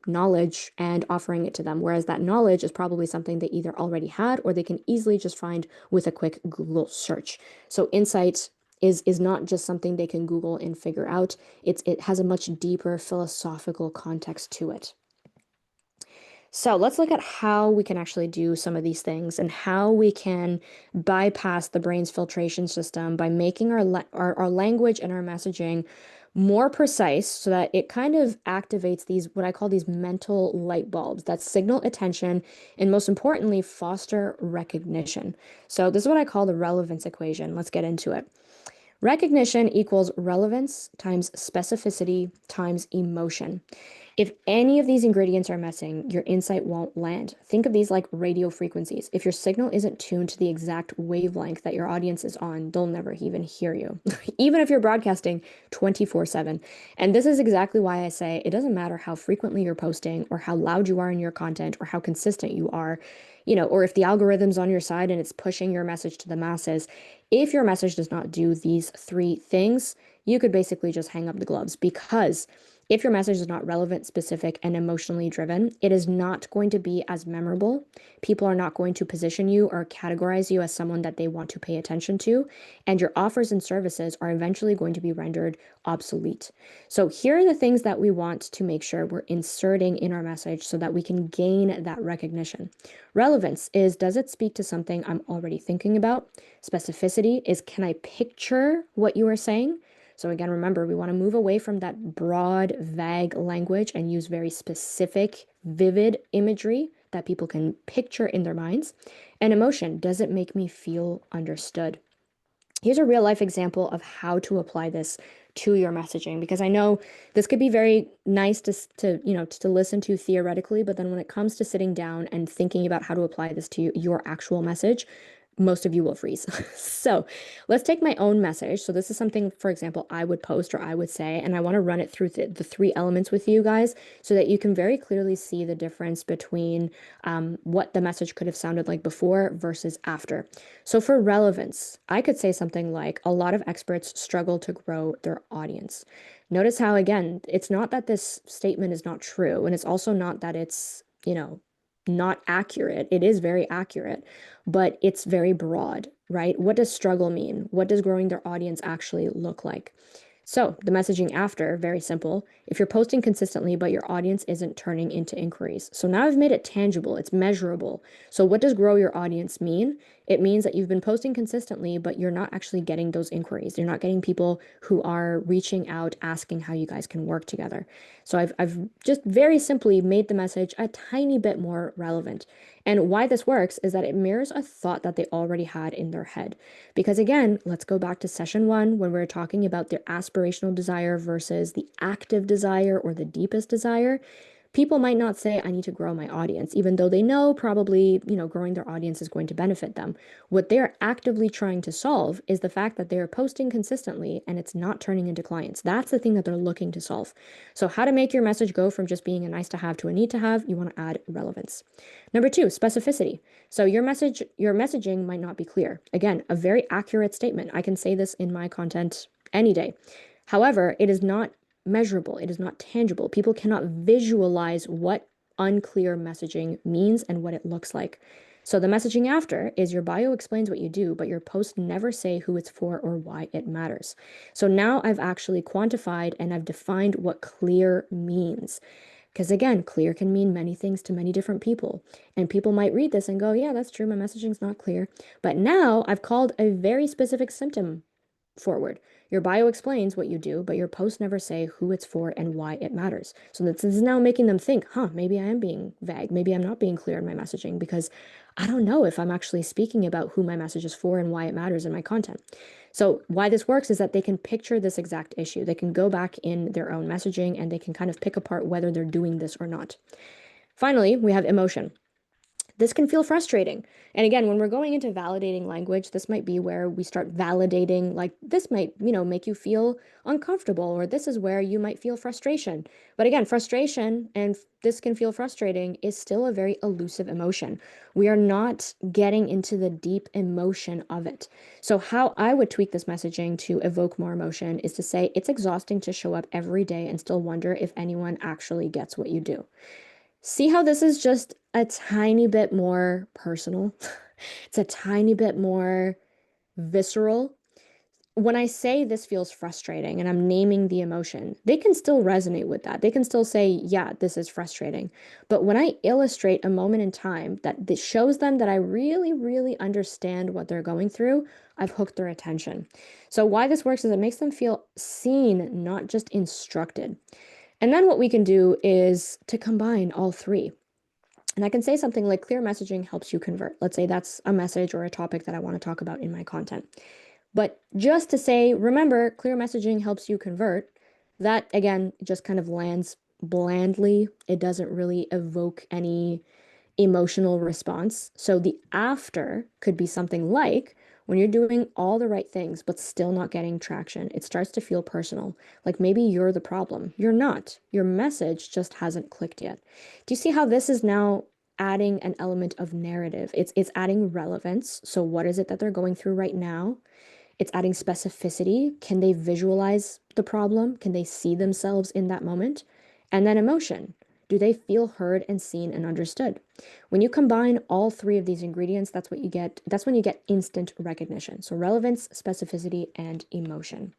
knowledge and offering it to them. Whereas that knowledge is probably something they either already had or they can easily just find with a quick Google search. So insight is not just something they can Google and figure out. It has a much deeper philosophical context to it. So let's look at how we can actually do some of these things and how we can bypass the brain's filtration system by making our language and our messaging more precise so that it kind of activates these, what I call these mental light bulbs that signal attention and most importantly, foster recognition. So this is what I call the relevance equation. Let's get into it. Recognition equals relevance times specificity times emotion. If any of these ingredients are missing, your insight won't land. Think of these like radio frequencies. If your signal isn't tuned to the exact wavelength that your audience is on, they'll never even hear you, even if you're broadcasting 24/7. And this is exactly why I say it doesn't matter how frequently you're posting or how loud you are in your content or how consistent you are, or if the algorithm's on your side and it's pushing your message to the masses. If your message does not do these three things, you could basically just hang up the gloves because if your message is not relevant, specific, and emotionally driven, it is not going to be as memorable. People are not going to position you or categorize you as someone that they want to pay attention to, and your offers and services are eventually going to be rendered obsolete. So here are the things that we want to make sure we're inserting in our message so that we can gain that recognition. Relevance is, does it speak to something I'm already thinking about? Specificity is, can I picture what you are saying? So again, remember, we want to move away from that broad, vague language and use very specific, vivid imagery that people can picture in their minds. And emotion, does it make me feel understood? Here's a real life example of how to apply this to your messaging, because I know this could be very nice to listen to theoretically, but then when it comes to sitting down and thinking about how to apply this to your actual message, most of you will freeze. So let's take my own message. So this is something, for example, I would post or I would say, and I want to run it through the three elements with you guys so that you can very clearly see the difference between what the message could have sounded like before versus after. So for relevance, I could say something like, a lot of experts struggle to grow their audience. Notice how, again, it's not that this statement is not true, and it's also not that it's, not accurate. It is very accurate, but it's very broad, right? What does struggle mean? What does growing their audience actually look like? So the messaging after, very simple. If you're posting consistently, but your audience isn't turning into inquiries. So now I've made it tangible, it's measurable. So what does grow your audience mean? It means that you've been posting consistently, but you're not actually getting those inquiries. You're not getting people who are reaching out, asking how you guys can work together. So I've just very simply made the message a tiny bit more relevant. And why this works is that it mirrors a thought that they already had in their head. Because again, let's go back to session one when we were talking about their aspirational desire versus the active desire or the deepest desire. People might not say, I need to grow my audience, even though they know probably, growing their audience is going to benefit them. What they're actively trying to solve is the fact that they're posting consistently and it's not turning into clients. That's the thing that they're looking to solve. So, how to make your message go from just being a nice to have to a need to have, you want to add relevance. Number two, specificity. So your messaging might not be clear. Again, a very accurate statement. I can say this in my content any day. However, it is not measurable. It is not tangible. People cannot visualize what unclear messaging means and what it looks like. So the messaging after is your bio explains what you do, but your posts never say who it's for or why it matters. So now I've actually quantified and I've defined what clear means. Because again, clear can mean many things to many different people. And people might read this and go, yeah, that's true, my messaging's not clear. But now I've called a very specific symptom forward. Your bio explains what you do, but your posts never say who it's for and why it matters. So this is now making them think, maybe I am being vague. Maybe I'm not being clear in my messaging because I don't know if I'm actually speaking about who my message is for and why it matters in my content. So why this works is that they can picture this exact issue. They can go back in their own messaging and they can kind of pick apart whether they're doing this or not. Finally, we have emotion. This can feel frustrating. And again, when we're going into validating language, this might be where we start validating, like this might, make you feel uncomfortable, or this is where you might feel frustration. But again, frustration and this can feel frustrating is still a very elusive emotion. We are not getting into the deep emotion of it. So, how I would tweak this messaging to evoke more emotion is to say it's exhausting to show up every day and still wonder if anyone actually gets what you do. See how this is just a tiny bit more personal? It's a tiny bit more visceral. When I say this feels frustrating and I'm naming the emotion, they can still resonate with that. They can still say, yeah, this is frustrating. But when I illustrate a moment in time that this shows them that I really, really understand what they're going through, I've hooked their attention. So why this works is it makes them feel seen, not just instructed. And then what we can do is to combine all three. And I can say something like clear messaging helps you convert. Let's say that's a message or a topic that I want to talk about in my content. But just to say, remember, clear messaging helps you convert, that again just kind of lands blandly. It doesn't really evoke any emotional response. So the after could be something like when you're doing all the right things, but still not getting traction, it starts to feel personal. Like maybe you're the problem. You're not. Your message just hasn't clicked yet. Do you see how this is now adding an element of narrative? It's adding relevance. So what is it that they're going through right now? It's adding specificity. Can they visualize the problem? Can they see themselves in that moment? And then emotion. Do they feel heard and seen and understood? When you combine all three of these ingredients, that's what you get. That's when you get instant recognition. So relevance, specificity, and emotion.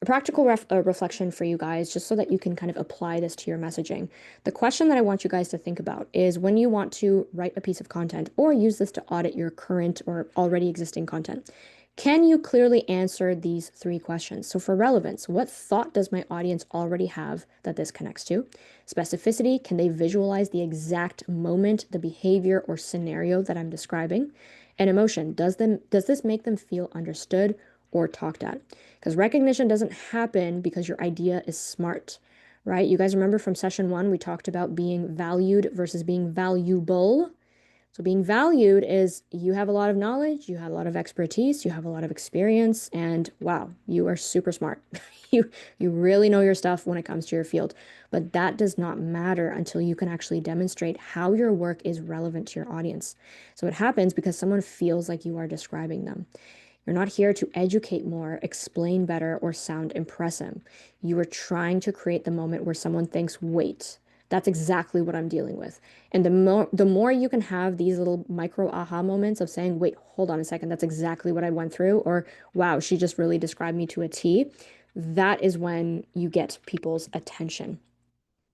A practical reflection for you guys, just so that you can kind of apply this to your messaging. The question that I want you guys to think about is when you want to write a piece of content or use this to audit your current or already existing content, can you clearly answer these three questions? So for relevance, what thought does my audience already have that this connects to? Specificity, can they visualize the exact moment, the behavior or scenario that I'm describing? And emotion, does this make them feel understood or talked at? Because recognition doesn't happen because your idea is smart, right? You guys remember from session one, we talked about being valued versus being valuable. So being valued is you have a lot of knowledge, you have a lot of expertise, you have a lot of experience, and wow, you are super smart. You really know your stuff when it comes to your field. But that does not matter until you can actually demonstrate how your work is relevant to your audience. So it happens because someone feels like you are describing them. You're not here to educate more, explain better, or sound impressive. You are trying to create the moment where someone thinks, wait, that's exactly what I'm dealing with. And the more you can have these little micro aha moments of saying, wait, hold on a second, that's exactly what I went through, or wow, she just really described me to a T, that is when you get people's attention.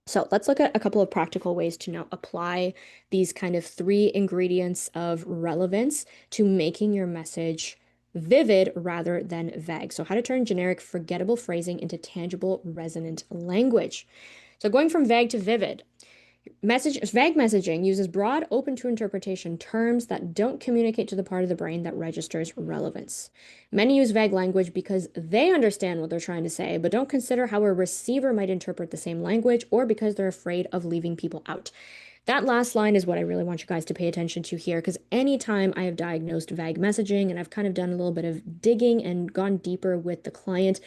So let's look at a couple of practical ways to now apply these kind of three ingredients of relevance to making your message vivid rather than vague. So how to turn generic, forgettable phrasing into tangible, resonant language. So going from vague to vivid. Vague messaging uses broad, open to interpretation terms that don't communicate to the part of the brain that registers relevance. Many use vague language because they understand what they're trying to say, but don't consider how a receiver might interpret the same language or because they're afraid of leaving people out. That last line is what I really want you guys to pay attention to here, because anytime I have diagnosed vague messaging and I've kind of done a little bit of digging and gone deeper with the client,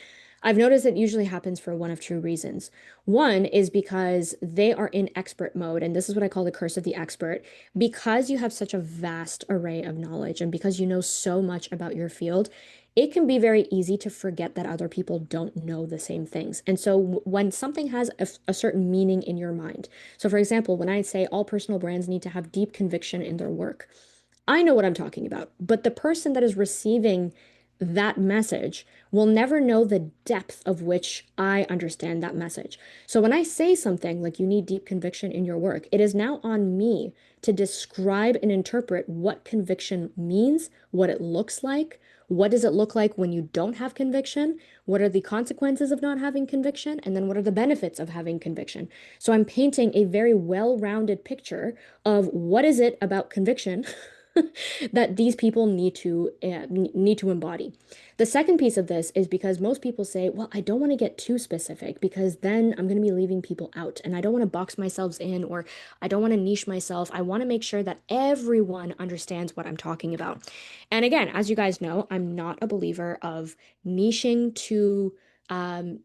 I've noticed it usually happens for one of two reasons. One is because they are in expert mode, and this is what I call the curse of the expert. Because you have such a vast array of knowledge and because you know so much about your field, it can be very easy to forget that other people don't know the same things. And so when something has a certain meaning in your mind, so for example, when I say all personal brands need to have deep conviction in their work, I know what I'm talking about, but the person that is receiving that message will never know the depth of which I understand that message. So when I say something like you need deep conviction in your work, it is now on me to describe and interpret what conviction means, what it looks like. What does it look like when you don't have conviction? What are the consequences of not having conviction? And then what are the benefits of having conviction? So I'm painting a very well-rounded picture of what is it about conviction that these people need to embody. The second piece of this is because most people say, well, I don't want to get too specific because then I'm going to be leaving people out and I don't want to box myself in or I don't want to niche myself. I want to make sure that everyone understands what I'm talking about. And again, as you guys know, I'm not a believer of niching um,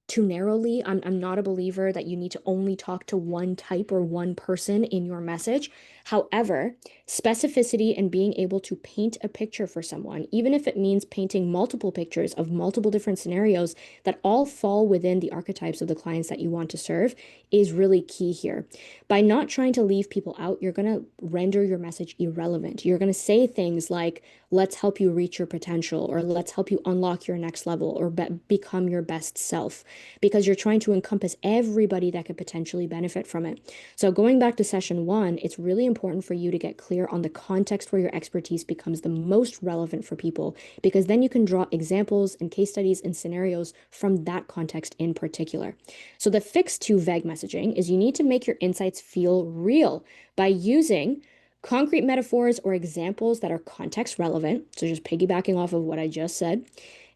too narrowly. I'm not a believer that you need to only talk to one type or one person in your message. However, specificity and being able to paint a picture for someone, even if it means painting multiple pictures of multiple different scenarios that all fall within the archetypes of the clients that you want to serve, is really key here. By not trying to leave people out, you're going to render your message irrelevant. You're going to say things like, let's help you reach your potential, or let's help you unlock your next level, or become your best self, because you're trying to encompass everybody that could potentially benefit from it. So going back to session one, it's really important for you to get clear on the context where your expertise becomes the most relevant for people, because then you can draw examples and case studies and scenarios from that context in particular. So the fix to vague messaging is you need to make your insights feel real by using concrete metaphors or examples that are context relevant. So just piggybacking off of what I just said.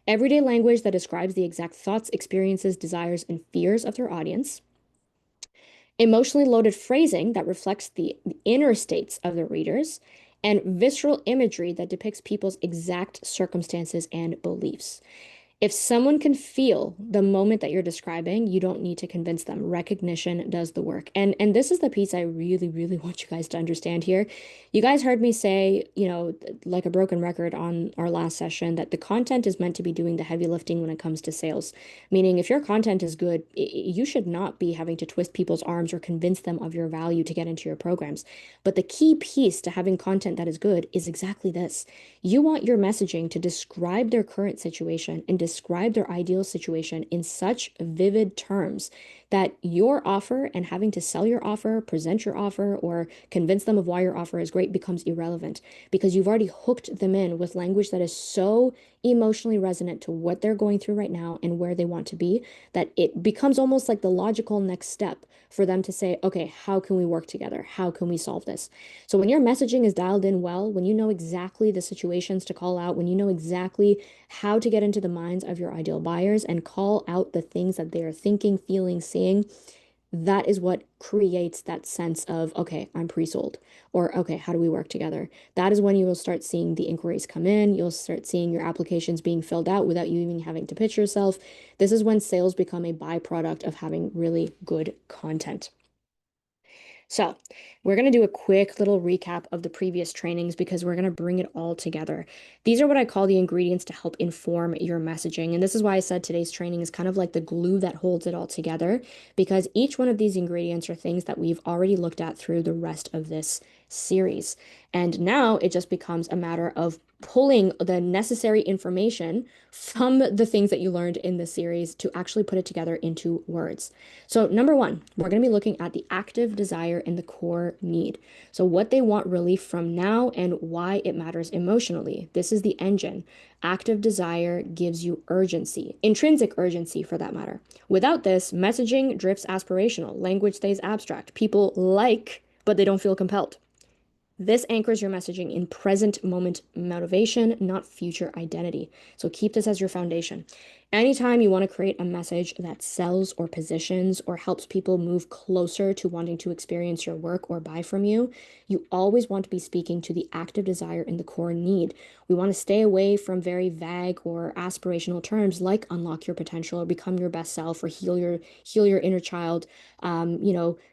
Everyday language that describes the exact thoughts, experiences, desires, and fears of their audience. Emotionally loaded phrasing that reflects the inner states of the readers, and visceral imagery that depicts people's exact circumstances and beliefs. If someone can feel the moment that you're describing, you don't need to convince them. Recognition does the work. And this is the piece I really, really want you guys to understand here. You guys heard me say, like a broken record on our last session, that the content is meant to be doing the heavy lifting when it comes to sales. Meaning, if your content is good, you should not be having to twist people's arms or convince them of your value to get into your programs. But the key piece to having content that is good is exactly this. You want your messaging to describe their current situation and describe their ideal situation in such vivid terms that your offer and having to sell your offer, present your offer, or convince them of why your offer is great becomes irrelevant because you've already hooked them in with language that is so emotionally resonant to what they're going through right now and where they want to be that it becomes almost like the logical next step for them to say, okay, how can we work together? How can we solve this? So when your messaging is dialed in well, when you know exactly the situations to call out, when you know exactly how to get into the minds of your ideal buyers and call out the things that they are thinking, feeling, seeing, that is what creates that sense of, okay, I'm pre-sold, or okay, how do we work together? That is when you will start seeing the inquiries come in. You'll start seeing your applications being filled out without you even having to pitch yourself. This is when sales become a byproduct of having really good content. So, we're going to do a quick little recap of the previous trainings because we're going to bring it all together. These are what I call the ingredients to help inform your messaging. And this is why I said today's training is kind of like the glue that holds it all together, because each one of these ingredients are things that we've already looked at through the rest of this series. And now it just becomes a matter of pulling the necessary information from the things that you learned in the series to actually put it together into words. So, number one, we're going to be looking at the active desire and the core need. So, what they want relief from now and why it matters emotionally. This is the engine. Active desire gives you urgency, intrinsic urgency for that matter. Without this, messaging drifts aspirational, language stays abstract. People like, but they don't feel compelled. This anchors your messaging in present moment motivation, not future identity. So keep this as your foundation. Anytime you want to create a message that sells or positions or helps people move closer to wanting to experience your work or buy from you, you always want to be speaking to the active desire and the core need. We want to stay away from very vague or aspirational terms like unlock your potential or become your best self or heal your inner child,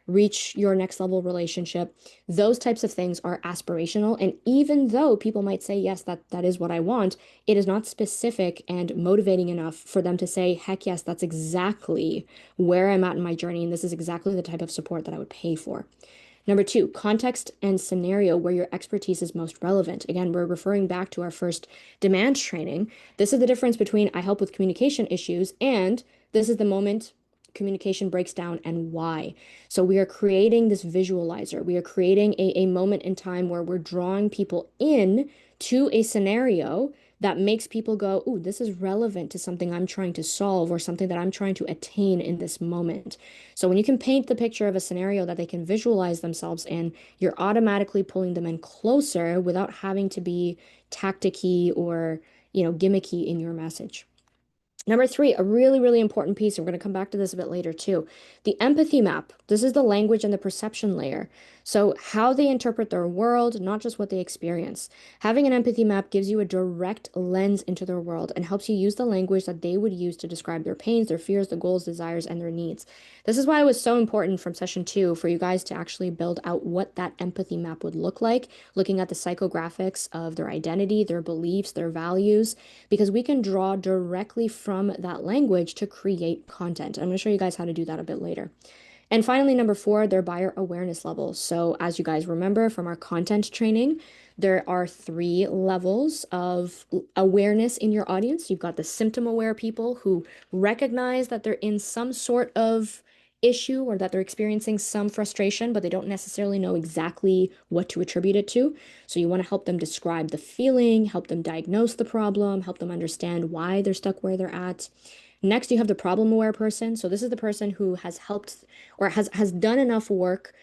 reach your next level relationship. Those types of things are aspirational. And even though people might say, yes, that is what I want, it is not specific and motivating enough for them to say, heck yes, that's exactly where I'm at in my journey. And this is exactly the type of support that I would pay for. Number two, context and scenario where your expertise is most relevant. Again, we're referring back to our first demand training. This is the difference between I help with communication issues and this is the moment communication breaks down and why. So we are creating this visualizer. We are creating a moment in time where we're drawing people in to a scenario that makes people go, ooh, this is relevant to something I'm trying to solve or something that I'm trying to attain in this moment. So when you can paint the picture of a scenario that they can visualize themselves in, you're automatically pulling them in closer without having to be tacticky or, gimmicky in your message. Number three, a really, really important piece, and we're going to come back to this a bit later too. The empathy map. This is the language and the perception layer. So, how they interpret their world, not just what they experience. Having an empathy map gives you a direct lens into their world and helps you use the language that they would use to describe their pains, their fears, their goals, desires, and their needs. This is why it was so important from session two for you guys to actually build out what that empathy map would look like, looking at the psychographics of their identity, their beliefs, their values, because we can draw directly from that language to create content. I'm going to show you guys how to do that a bit later. And finally, number four, their buyer awareness levels. So as you guys remember from our content training, there are three levels of awareness in your audience. You've got the symptom aware people who recognize that they're in some sort of issue or that they're experiencing some frustration, but they don't necessarily know exactly what to attribute it to. So you want to help them describe the feeling, help them diagnose the problem, help them understand why they're stuck where they're at. Next, you have the problem aware person. So this is the person who has helped or has done enough work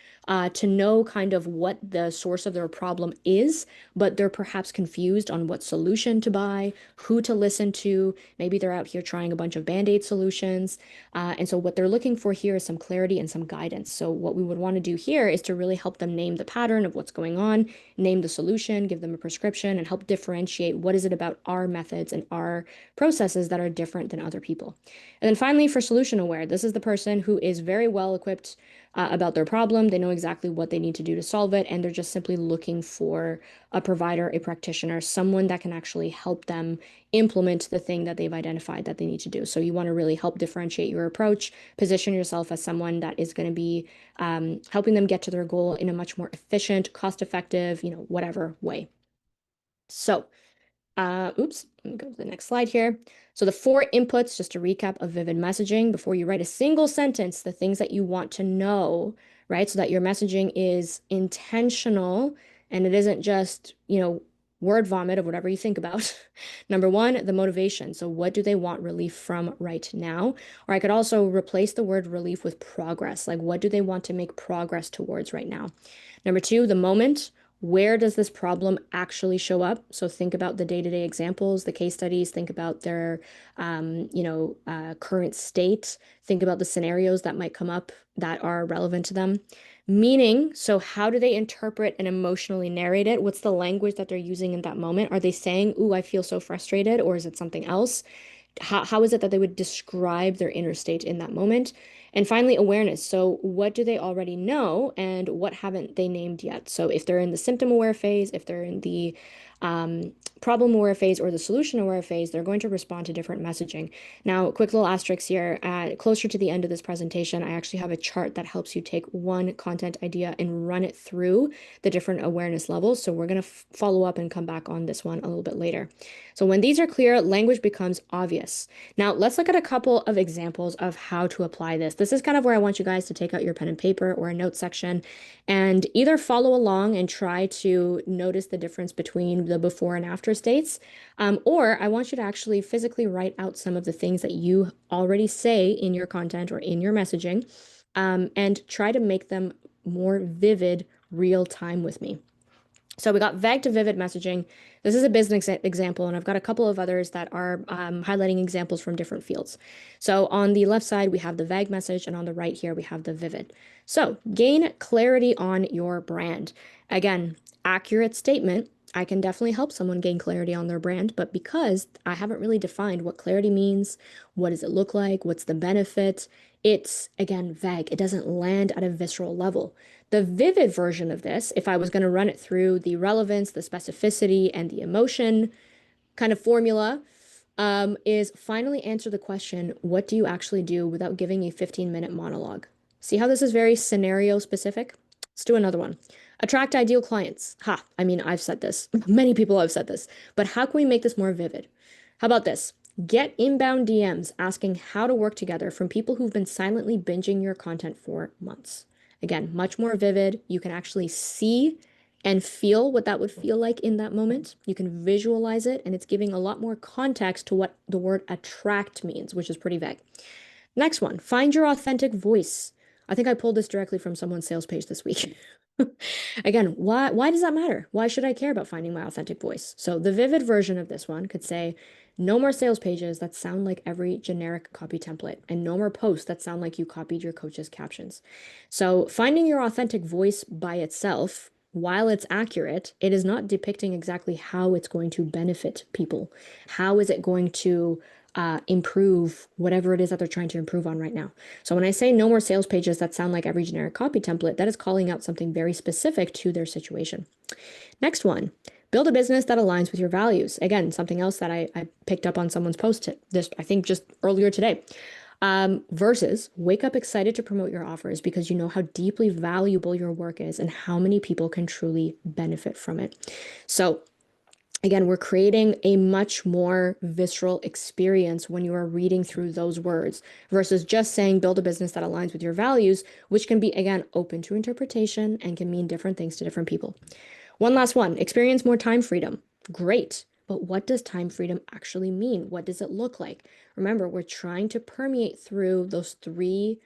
to know kind of what the source of their problem is, but they're perhaps confused on what solution to buy, who to listen to. Maybe they're out here trying a bunch of band-aid solutions. And so what they're looking for here is some clarity and some guidance. So what we would want to do here is to really help them name the pattern of what's going on, name the solution, give them a prescription, and help differentiate what is it about our methods and our processes that are different than other people. And then finally, for solution aware, this is the person who is very well equipped about their problem. They know exactly what they need to do to solve it, and they're just simply looking for a provider, a practitioner, someone that can actually help them implement the thing that they've identified that they need to do. So you want to really help differentiate your approach, position yourself as someone that is going to be helping them get to their goal in a much more efficient, cost-effective, whatever way. So oops, let me go to the next slide here. So the four inputs, just to recap of vivid messaging before you write a single sentence, the things that you want to know, right? So that your messaging is intentional and it isn't just, word vomit of whatever you think about. Number one, the motivation. So what do they want relief from right now? Or I could also replace the word relief with progress. Like what do they want to make progress towards right now? Number two, the moment. Where does this problem actually show up? So think about the day-to-day examples, the case studies, think about their, current state, think about the scenarios that might come up that are relevant to them. Meaning, so how do they interpret and emotionally narrate it? What's the language that they're using in that moment? Are they saying, ooh, I feel so frustrated, or is it something else? How is it that they would describe their inner state in that moment? And finally, awareness. So, what do they already know and what haven't they named yet? So, if they're in the symptom aware phase, if they're in the problem-aware phase or the solution-aware phase, they're going to respond to different messaging. Now, quick little asterisk here. Closer to the end of this presentation, I actually have a chart that helps you take one content idea and run it through the different awareness levels. So we're going to follow up and come back on this one a little bit later. So when these are clear, language becomes obvious. Now, let's look at a couple of examples of how to apply this. This is kind of where I want you guys to take out your pen and paper or a note section and either follow along and try to notice the difference between the before and after states, or I want you to actually physically write out some of the things that you already say in your content or in your messaging, and try to make them more vivid real time with me. So we got vague to vivid messaging. This is a business example, and I've got a couple of others that are highlighting examples from different fields. So on the left side, we have the vague message, and on the right here, we have the vivid. So gain clarity on your brand. Again, accurate statement. I can definitely help someone gain clarity on their brand, but because I haven't really defined what clarity means, what does it look like, what's the benefit, it's, again, vague. It doesn't land at a visceral level. The vivid version of this, if I was going to run it through the relevance, the specificity, and the emotion kind of formula, is finally answer the question, what do you actually do without giving a 15-minute monologue? See how this is very scenario specific? Let's do another one. Attract ideal clients. I mean, I've said this. Many people have said this. But how can we make this more vivid? How about this? Get inbound DMs asking how to work together from people who've been silently binging your content for months. Again, much more vivid. You can actually see and feel what that would feel like in that moment. You can visualize it, and it's giving a lot more context to what the word attract means, which is pretty vague. Next one, find your authentic voice. I think I pulled this directly from someone's sales page this week. Again, why does that matter? Why should I care about finding my authentic voice? So the vivid version of this one could say, no more sales pages that sound like every generic copy template, and no more posts that sound like you copied your coach's captions. So finding your authentic voice by itself, while it's accurate, it is not depicting exactly how it's going to benefit people. How is it going to improve whatever it is that they're trying to improve on right now? So when I say no more sales pages that sound like every generic copy template, that is calling out something very specific to their situation. Next one, build a business that aligns with your values. Again, something else that I picked up on someone's post this, I think just earlier today. Versus wake up excited to promote your offers because you know how deeply valuable your work is and how many people can truly benefit from it. So again, we're creating a much more visceral experience when you are reading through those words versus just saying build a business that aligns with your values, which can be, again, open to interpretation and can mean different things to different people. One last one, experience more time freedom. Great. But what does time freedom actually mean? What does it look like? Remember, we're trying to permeate through those three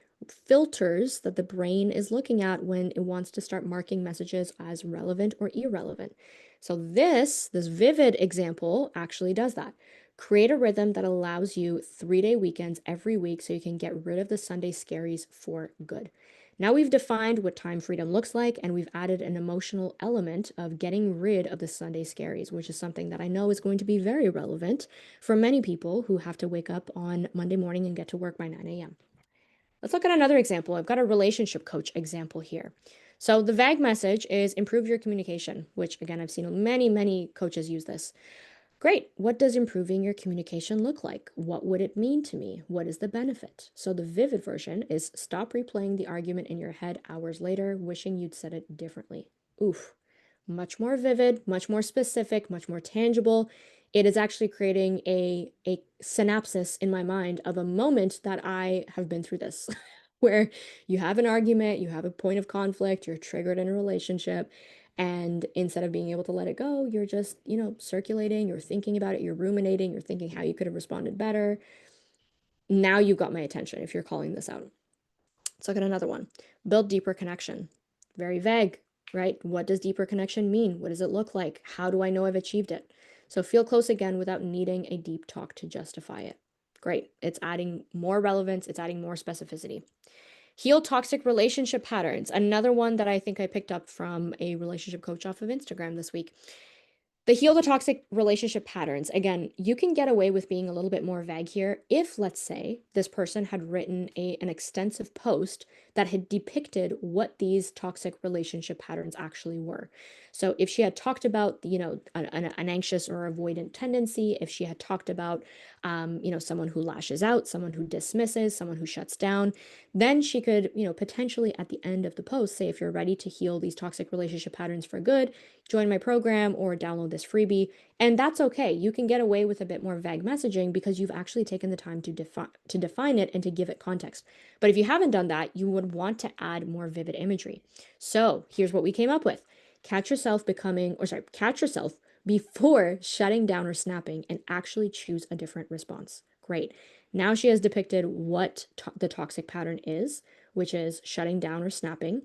filters that the brain is looking at when it wants to start marking messages as relevant or irrelevant. So this vivid example actually does that. Create a rhythm that allows you 3-day weekends every week so you can get rid of the Sunday scaries for good. Now we've defined what time freedom looks like, and we've added an emotional element of getting rid of the Sunday scaries, which is something that I know is going to be very relevant for many people who have to wake up on Monday morning and get to work by 9 a.m. Let's look at another example. I've got a relationship coach example here. So the vague message is improve your communication, which again, I've seen many coaches use this. Great. What does improving your communication look like? What would it mean to me? What is the benefit? So the vivid version is stop replaying the argument in your head hours later, wishing you'd said it differently. Oof. Much more vivid, much more specific, much more tangible. It is actually creating a synopsis in my mind of a moment that I have been through this, where you have an argument, you have a point of conflict, you're triggered in a relationship, and instead of being able to let it go, you're just, circulating, you're thinking about it, you're ruminating, you're thinking how you could have responded better. Now you've got my attention if you're calling this out. Let's look at another one. Build deeper connection. Very vague, right? What does deeper connection mean? What does it look like? How do I know I've achieved it? So feel close again without needing a deep talk to justify it. Great. It's adding more relevance. It's adding more specificity. Heal toxic relationship patterns. Another one that I think I picked up from a relationship coach off of Instagram this week. The heal the toxic relationship patterns. Again, you can get away with being a little bit more vague here if, let's say, this person had written an extensive post that had depicted what these toxic relationship patterns actually were. So if she had talked about, an anxious or avoidant tendency, if she had talked about, someone who lashes out, someone who dismisses, someone who shuts down, then she could, potentially at the end of the post say, if you're ready to heal these toxic relationship patterns for good, join my program or download this freebie. And that's okay. You can get away with a bit more vague messaging because you've actually taken the time to define it and to give it context. But if you haven't done that, you would want to add more vivid imagery. So here's what we came up with. Catch yourself before shutting down or snapping and actually choose a different response. Great. Now she has depicted what the toxic pattern is, which is shutting down or snapping,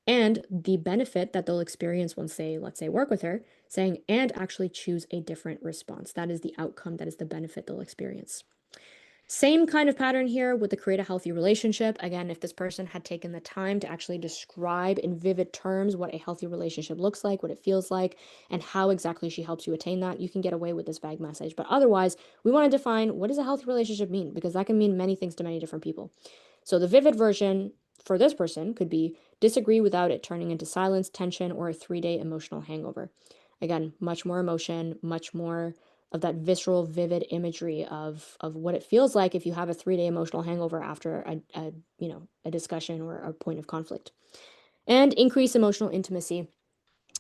and the benefit that they'll experience once they, let's say, work with her, saying, and actually choose a different response. That is the outcome, that is the benefit they'll experience. Same kind of pattern here with the create a healthy relationship. Again, if this person had taken the time to actually describe in vivid terms what a healthy relationship looks like, what it feels like, and how exactly she helps you attain that, you can get away with this vague message. But otherwise, we want to define, what does a healthy relationship mean? Because that can mean many things to many different people. So the vivid version for this person could be disagree without it turning into silence, tension, or a 3-day emotional hangover. Again, much more emotion, much more of that visceral, vivid imagery of what it feels like if you have a 3-day emotional hangover after a discussion or a point of conflict. And increase emotional intimacy.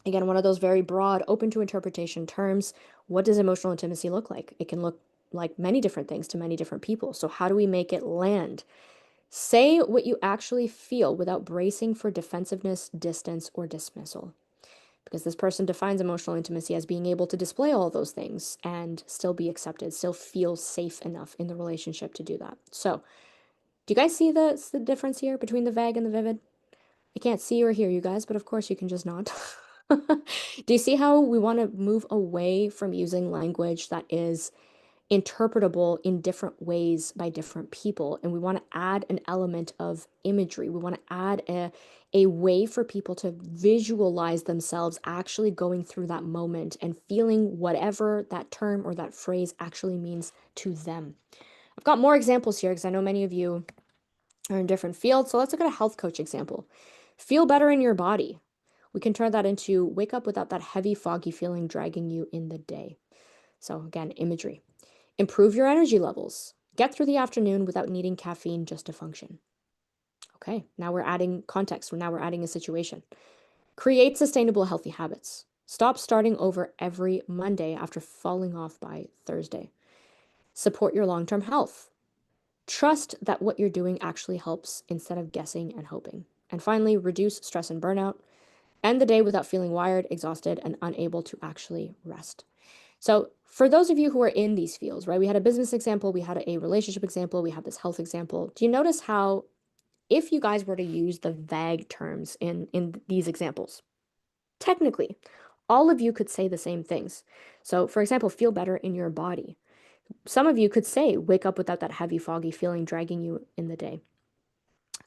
Again, one of those very broad, open to interpretation terms. What does emotional intimacy look like? It can look like many different things to many different people. So how do we make it land? Say what you actually feel without bracing for defensiveness, distance, or dismissal. Because this person defines emotional intimacy as being able to display all those things and still be accepted, still feel safe enough in the relationship to do that. So, do you guys see the difference here between the vague and the vivid? I can't see or hear you guys, but of course you can just nod. Do you see how we want to move away from using language that is interpretable in different ways by different people? And we want to add an element of imagery. We want to add a way for people to visualize themselves actually going through that moment and feeling whatever that term or that phrase actually means to them. I've got more examples here because I know many of you are in different fields. So let's look at a health coach example. Feel better in your body. We can turn that into wake up without that heavy, foggy feeling dragging you in the day. So again, imagery. Improve your energy levels. Get through the afternoon without needing caffeine just to function. Okay, now we're adding context. Now we're adding a situation. Create sustainable, healthy habits. Stop starting over every Monday after falling off by Thursday. Support your long-term health. Trust that what you're doing actually helps instead of guessing and hoping. And finally, reduce stress and burnout. End the day without feeling wired, exhausted, and unable to actually rest. So for those of you who are in these fields, right, we had a business example, we had a relationship example, we have this health example. Do you notice how if you guys were to use the vague terms in these examples, technically, all of you could say the same things. So for example, feel better in your body. Some of you could say, wake up without that heavy, foggy feeling dragging you in the day.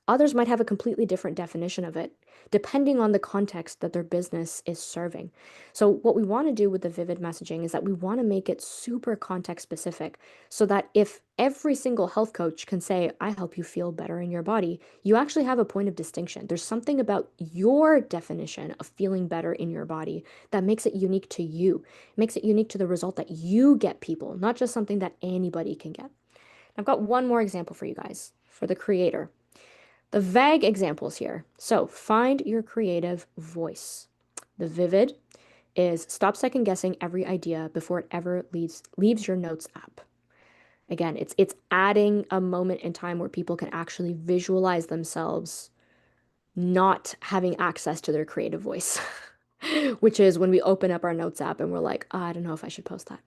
Others might have a completely different definition of it, depending on the context that their business is serving. So, what we want to do with the vivid messaging is that we want to make it super context specific so that if every single health coach can say, I help you feel better in your body, you actually have a point of distinction. There's something about your definition of feeling better in your body that makes it unique to you, makes it unique to the result that you get people, not just something that anybody can get. I've got one more example for you guys for the creator. The vague examples here. So find your creative voice. The vivid is stop second guessing every idea before it ever leaves your notes app. Again, it's adding a moment in time where people can actually visualize themselves not having access to their creative voice, which is when we open up our notes app and we're like, oh, I don't know if I should post that.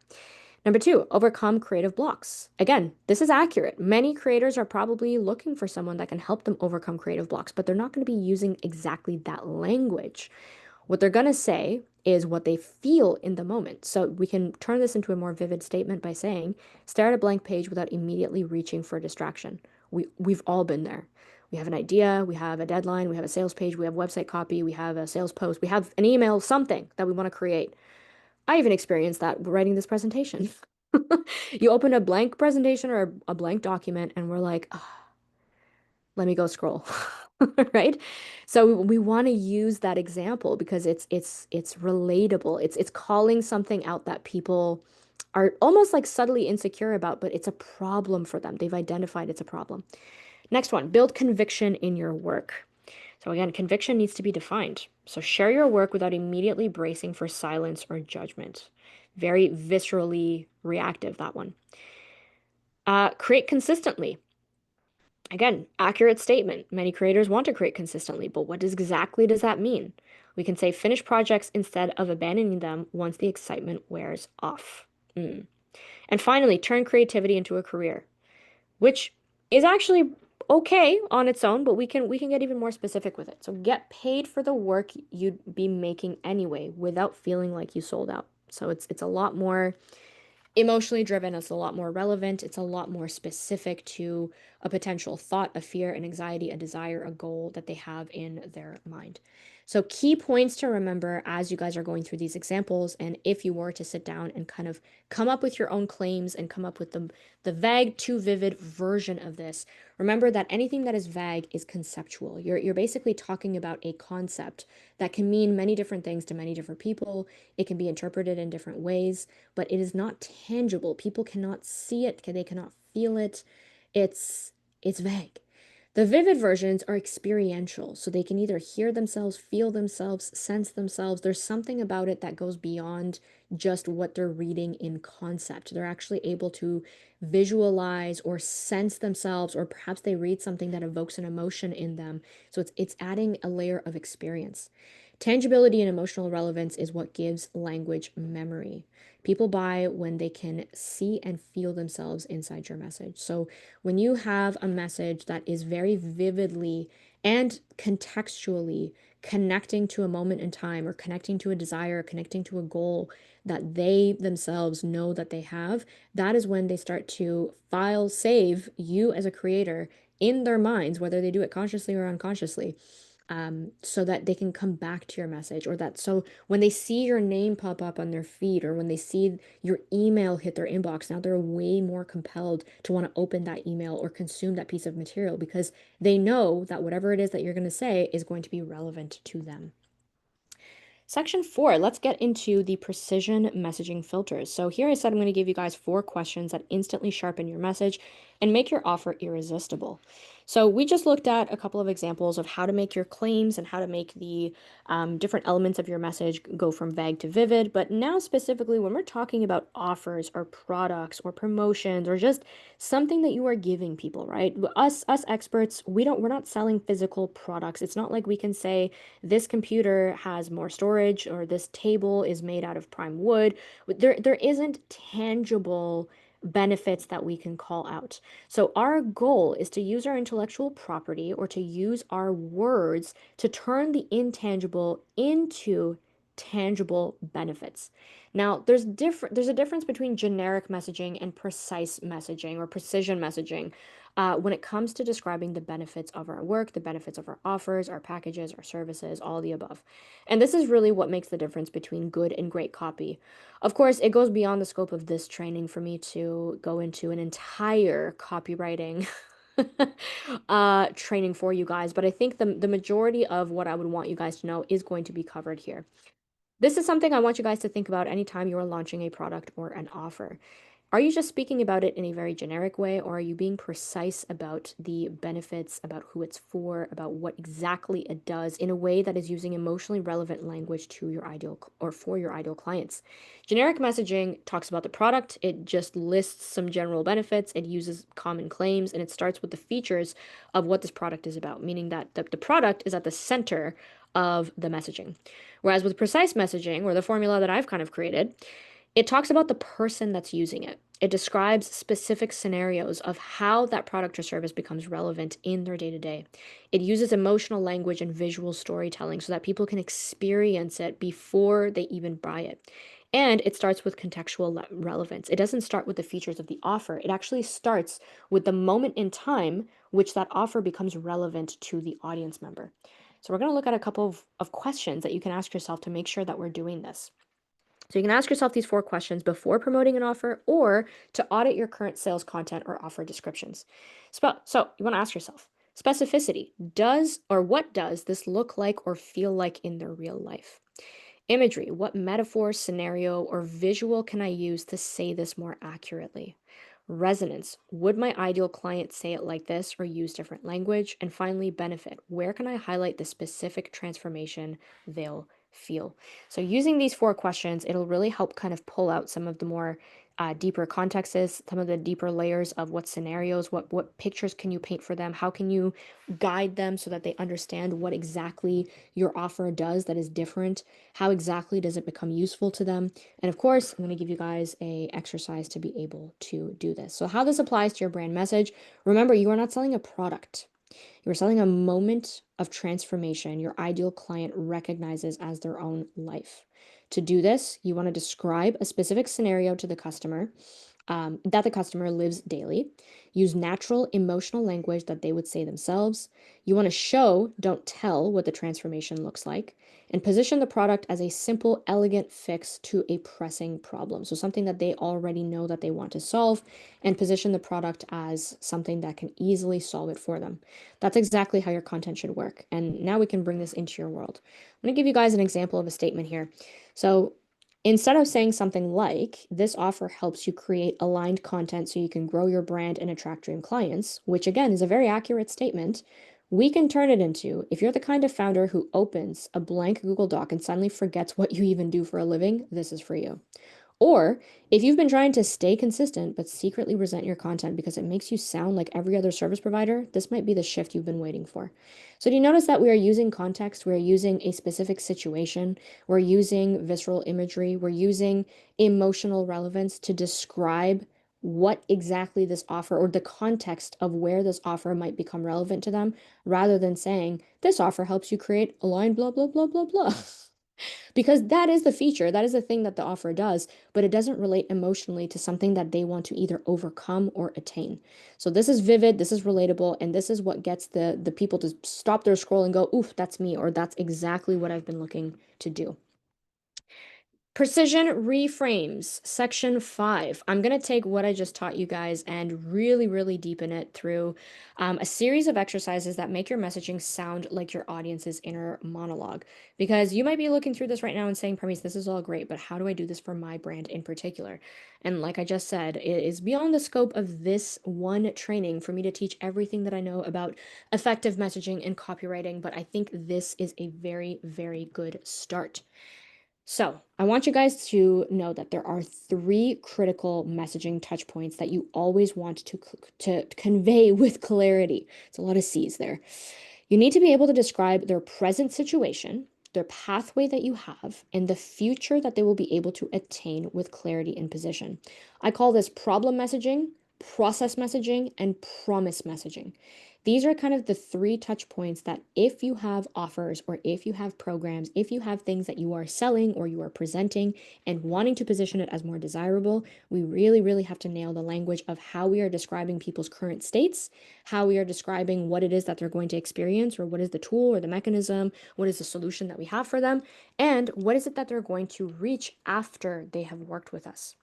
Number 2, overcome creative blocks. Again, this is accurate. Many creators are probably looking for someone that can help them overcome creative blocks, but they're not going to be using exactly that language. What they're going to say is what they feel in the moment. So we can turn this into a more vivid statement by saying, stare at a blank page without immediately reaching for a distraction. We've all been there. We have an idea, we have a deadline, we have a sales page, we have website copy, we have a sales post, we have an email, something that we want to create. I even experienced that writing this presentation. You open a blank presentation or a blank document and we're like, "Ah, let me go scroll." right? So we want to use that example because it's relatable. It's calling something out that people are almost like subtly insecure about, but it's a problem for them. They've identified it's a problem. Next one, build conviction in your work. So again, conviction needs to be defined. So share your work without immediately bracing for silence or judgment. Very viscerally reactive, that one. Create consistently. Again, accurate statement. Many creators want to create consistently, but exactly does that mean? We can say finish projects instead of abandoning them once the excitement wears off. Mm. And finally, turn creativity into a career, which is actually okay on its own, but we can get even more specific with it. So get paid for the work you'd be making anyway without feeling like you sold out. So it's a lot more emotionally driven, it's a lot more relevant, it's a lot more specific to a potential thought, a fear, an anxiety, a desire, a goal that they have in their mind. So, key points to remember as you guys are going through these examples, and if you were to sit down and kind of come up with your own claims and come up with the vague to vivid version of this, remember that anything that is vague is conceptual. You're basically talking about a concept that can mean many different things to many different people. It can be interpreted in different ways, but it is not tangible. People cannot see it, they cannot feel it. It's it's vague. The vivid versions are experiential, so they can either hear themselves, feel themselves, sense themselves. There's something about it that goes beyond just what they're reading in concept. They're actually able to visualize or sense themselves, or perhaps they read something that evokes an emotion in them. So it's adding a layer of experience. Tangibility and emotional relevance is what gives language memory. People buy when they can see and feel themselves inside your message. So when you have a message that is very vividly and contextually connecting to a moment in time, or connecting to a desire, connecting to a goal that they themselves know that they have, that is when they start to file save you as a creator in their minds, whether they do it consciously or unconsciously, so that they can come back to your message, or that so when they see your name pop up on their feed, or when they see your email hit their inbox, now they're way more compelled to want to open that email or consume that piece of material because they know that whatever it is that you're going to say is going to be relevant to them. Section 4, let's get into the precision messaging filters. So here I said I'm going to give you guys 4 questions that instantly sharpen your message and make your offer irresistible. So we just looked at a couple of examples of how to make your claims and how to make the different elements of your message go from vague to vivid. But now specifically, when we're talking about offers or products or promotions or just something that you are giving people, right? Us experts, we're not selling physical products. It's not like we can say this computer has more storage or this table is made out of prime wood. There isn't tangible benefits that we can call out. So our goal is to use our intellectual property, or to use our words to turn the intangible into tangible benefits. Now, there's a difference between generic messaging and precise messaging or precision messaging when it comes to describing the benefits of our work, the benefits of our offers, our packages, our services, all the above. And this is really what makes the difference between good and great copy. Of course, it goes beyond the scope of this training for me to go into an entire copywriting training for you guys, but I think the majority of what I would want you guys to know is going to be covered here. This is something I want you guys to think about anytime you are launching a product or an offer. Are you just speaking about it in a very generic way, or are you being precise about the benefits, about who it's for, about what exactly it does in a way that is using emotionally relevant language to your ideal or for your ideal clients? Generic messaging talks about the product, it just lists some general benefits, it uses common claims, and it starts with the features of what this product is about, meaning that the product is at the center of the messaging. Whereas with precise messaging, or the formula that I've kind of created, it talks about the person that's using it. It describes specific scenarios of how that product or service becomes relevant in their day to day. It uses emotional language and visual storytelling so that people can experience it before they even buy it. And it starts with contextual relevance. It doesn't start with the features of the offer. It actually starts with the moment in time which that offer becomes relevant to the audience member. So we're going to look at a couple of questions that you can ask yourself to make sure that we're doing this. So you can ask yourself these 4 questions before promoting an offer, or to audit your current sales content or offer descriptions. So you want to ask yourself, Specificity. Does or what does this look like or feel like in their real life? Imagery. What metaphor, scenario, or visual can I use to say this more accurately? Resonance. Would my ideal client say it like this or use different language? And finally, benefit. Where can I highlight the specific transformation they'll feel? So, using these four questions, it'll really help kind of pull out some of the more deeper contexts, some of the deeper layers of what scenarios, what pictures can you paint for them? How can you guide them so that they understand what exactly your offer does that is different? How exactly does it become useful to them? And of course, I'm going to give you guys a exercise to be able to do this. So how this applies to your brand message, remember, you are not selling a product. You're selling a moment of transformation your ideal client recognizes as their own life. To do this, you want to describe a specific scenario to the customer that the customer lives daily. Use natural emotional language that they would say themselves. You want to show, don't tell, what the transformation looks like, and position the product as a simple, elegant fix to a pressing problem. So, something that they already know that they want to solve, and position the product as something that can easily solve it for them. That's exactly how your content should work. And now we can bring this into your world. I'm going to give you guys an example of a statement here. So, instead of saying something like, this offer helps you create aligned content so you can grow your brand and attract dream clients, which again is a very accurate statement, we can turn it into, if you're the kind of founder who opens a blank Google Doc and suddenly forgets what you even do for a living, this is for you. Or if you've been trying to stay consistent but secretly resent your content because it makes you sound like every other service provider, this might be the shift you've been waiting for. So, do you notice that we are using context? We're using a specific situation. We're using visceral imagery. We're using emotional relevance to describe what exactly this offer or the context of where this offer might become relevant to them, rather than saying, this offer helps you create a line, blah, blah, blah, blah, blah. Because that is the feature, that is the thing that the offer does, but it doesn't relate emotionally to something that they want to either overcome or attain. So this is vivid, this is relatable, and this is what gets the people to stop their scroll and go, oof, that's me, or that's exactly what I've been looking to do. Precision reframes, section 5. I'm going to take what I just taught you guys and really, really deepen it through a series of exercises that make your messaging sound like your audience's inner monologue. Because you might be looking through this right now and saying, Parmees, this is all great, but how do I do this for my brand in particular? And like I just said, it is beyond the scope of this one training for me to teach everything that I know about effective messaging and copywriting, but I think this is a very, very good start. So, I want you guys to know that there are three critical messaging touch points that you always want to convey with clarity. It's a lot of C's there. You need to be able to describe their present situation, their pathway that you have, and the future that they will be able to attain with clarity and position. I call this problem messaging, process messaging, and promise messaging. These are kind of the three touch points that if you have offers or if you have programs, if you have things that you are selling or you are presenting and wanting to position it as more desirable, we really, really have to nail the language of how we are describing people's current states, how we are describing what it is that they're going to experience, or what is the tool or the mechanism, what is the solution that we have for them, and what is it that they're going to reach after they have worked with us.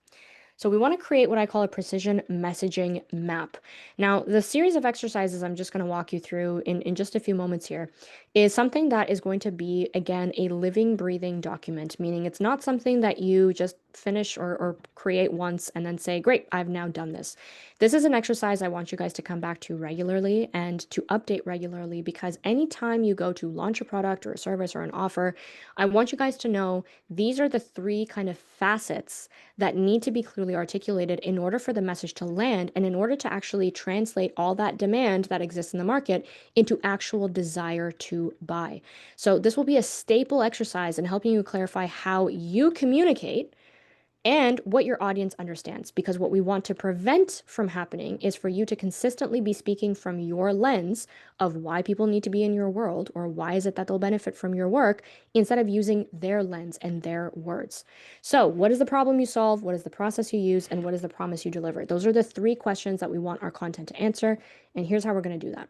So we want to create what I call a precision messaging map. Now, the series of exercises I'm just going to walk you through in just a few moments here is something that is going to be, again, a living, breathing document, meaning it's not something that you just finish or create once and then say, great, I've now done this. This is an exercise I want you guys to come back to regularly and to update regularly, because anytime you go to launch a product or a service or an offer, I want you guys to know these are the three kind of facets that need to be clearly articulated in order for the message to land and in order to actually translate all that demand that exists in the market into actual desire to buy. So, this will be a staple exercise in helping you clarify how you communicate and what your audience understands. Because what we want to prevent from happening is for you to consistently be speaking from your lens of why people need to be in your world or why is it that they'll benefit from your work instead of using their lens and their words. So, what is the problem you solve? What is the process you use? And what is the promise you deliver? Those are the three questions that we want our content to answer. And here's how we're going to do that.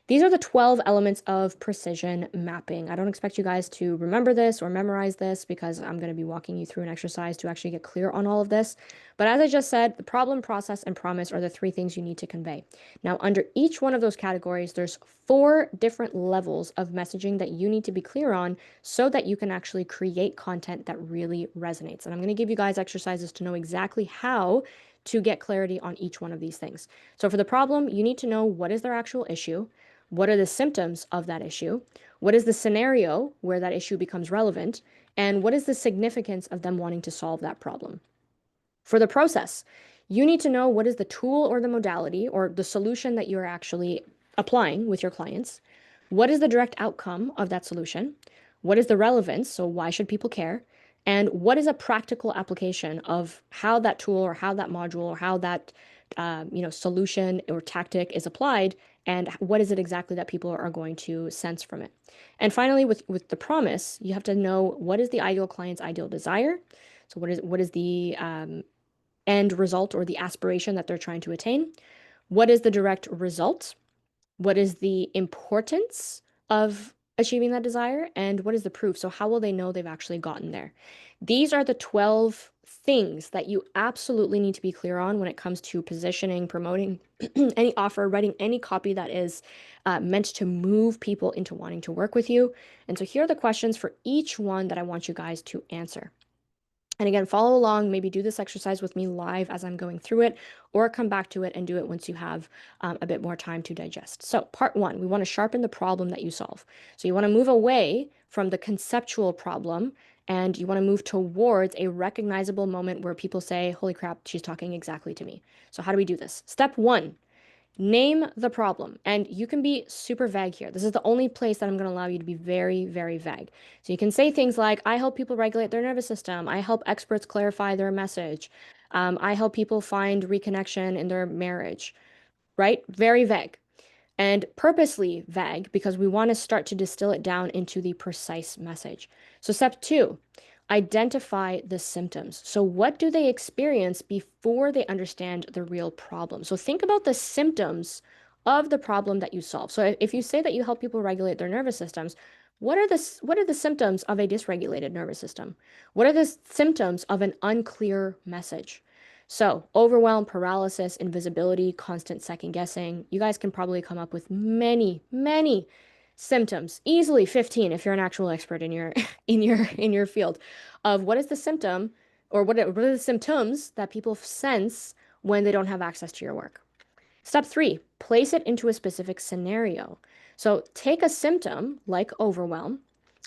These are the 12 elements of precision mapping. I don't expect you guys to remember this or memorize this because I'm going to be walking you through an exercise to actually get clear on all of this. But as I just said, the problem, process, and promise are the three things you need to convey. Now, under each one of those categories, there's 4 different levels of messaging that you need to be clear on so that you can actually create content that really resonates. And I'm going to give you guys exercises to know exactly how to get clarity on each one of these things. So for the problem, you need to know what is their actual issue. What are the symptoms of that issue? What is the scenario where that issue becomes relevant? And what is the significance of them wanting to solve that problem? For the process, you need to know what is the tool or the modality or the solution that you're actually applying with your clients. What is the direct outcome of that solution? What is the relevance? So, why should people care? And what is a practical application of how that tool or how that module or how that solution or tactic is applied, and what is it exactly that people are going to sense from it? And finally, with the promise, you have to know what is the ideal client's ideal desire. So what is the end result or the aspiration that they're trying to attain? What is the direct result? What is the importance of achieving that desire? And what is the proof? So, how will they know they've actually gotten there? These are the 12 things that you absolutely need to be clear on when it comes to positioning, promoting any offer, writing any copy that is meant to move people into wanting to work with you. And so, here are the questions for each one that I want you guys to answer. And again, follow along, maybe do this exercise with me live as I'm going through it, or come back to it and do it once you have a bit more time to digest. So, part one, we want to sharpen the problem that you solve. So, you want to move away from the conceptual problem and you want to move towards a recognizable moment where people say, holy crap, she's talking exactly to me. So, how do we do this? Step one, name the problem. And you can be super vague here. This is the only place that I'm going to allow you to be very, very vague. So you can say things like, I help people regulate their nervous system. I help experts clarify their message. I help people find reconnection in their marriage, right? Very vague and purposely vague because we want to start to distill it down into the precise message. So, step two, identify the symptoms. So, what do they experience before they understand the real problem? So, think about the symptoms of the problem that you solve. So, if you say that you help people regulate their nervous systems, what are the symptoms of a dysregulated nervous system? What are the symptoms of an unclear message? So, overwhelm, paralysis, invisibility, constant second guessing. You guys can probably come up with many, many symptoms, easily 15 if you're an actual expert in your in your field of what is the symptom or what are the symptoms that people sense when they don't have access to your work. Step three, place it into a specific scenario. So take a symptom like overwhelm,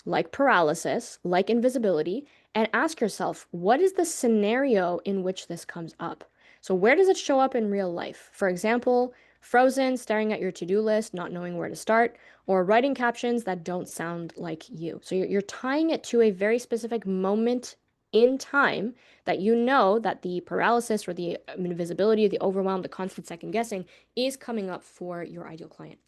like paralysis, like invisibility, and ask yourself, what is the scenario in which this comes up? So where does it show up in real life? For example, frozen, staring at your to-do list, not knowing where to start, or writing captions that don't sound like you. So you're tying it to a very specific moment in time that you know that the paralysis or the invisibility, the overwhelm, the constant second guessing is coming up for your ideal client.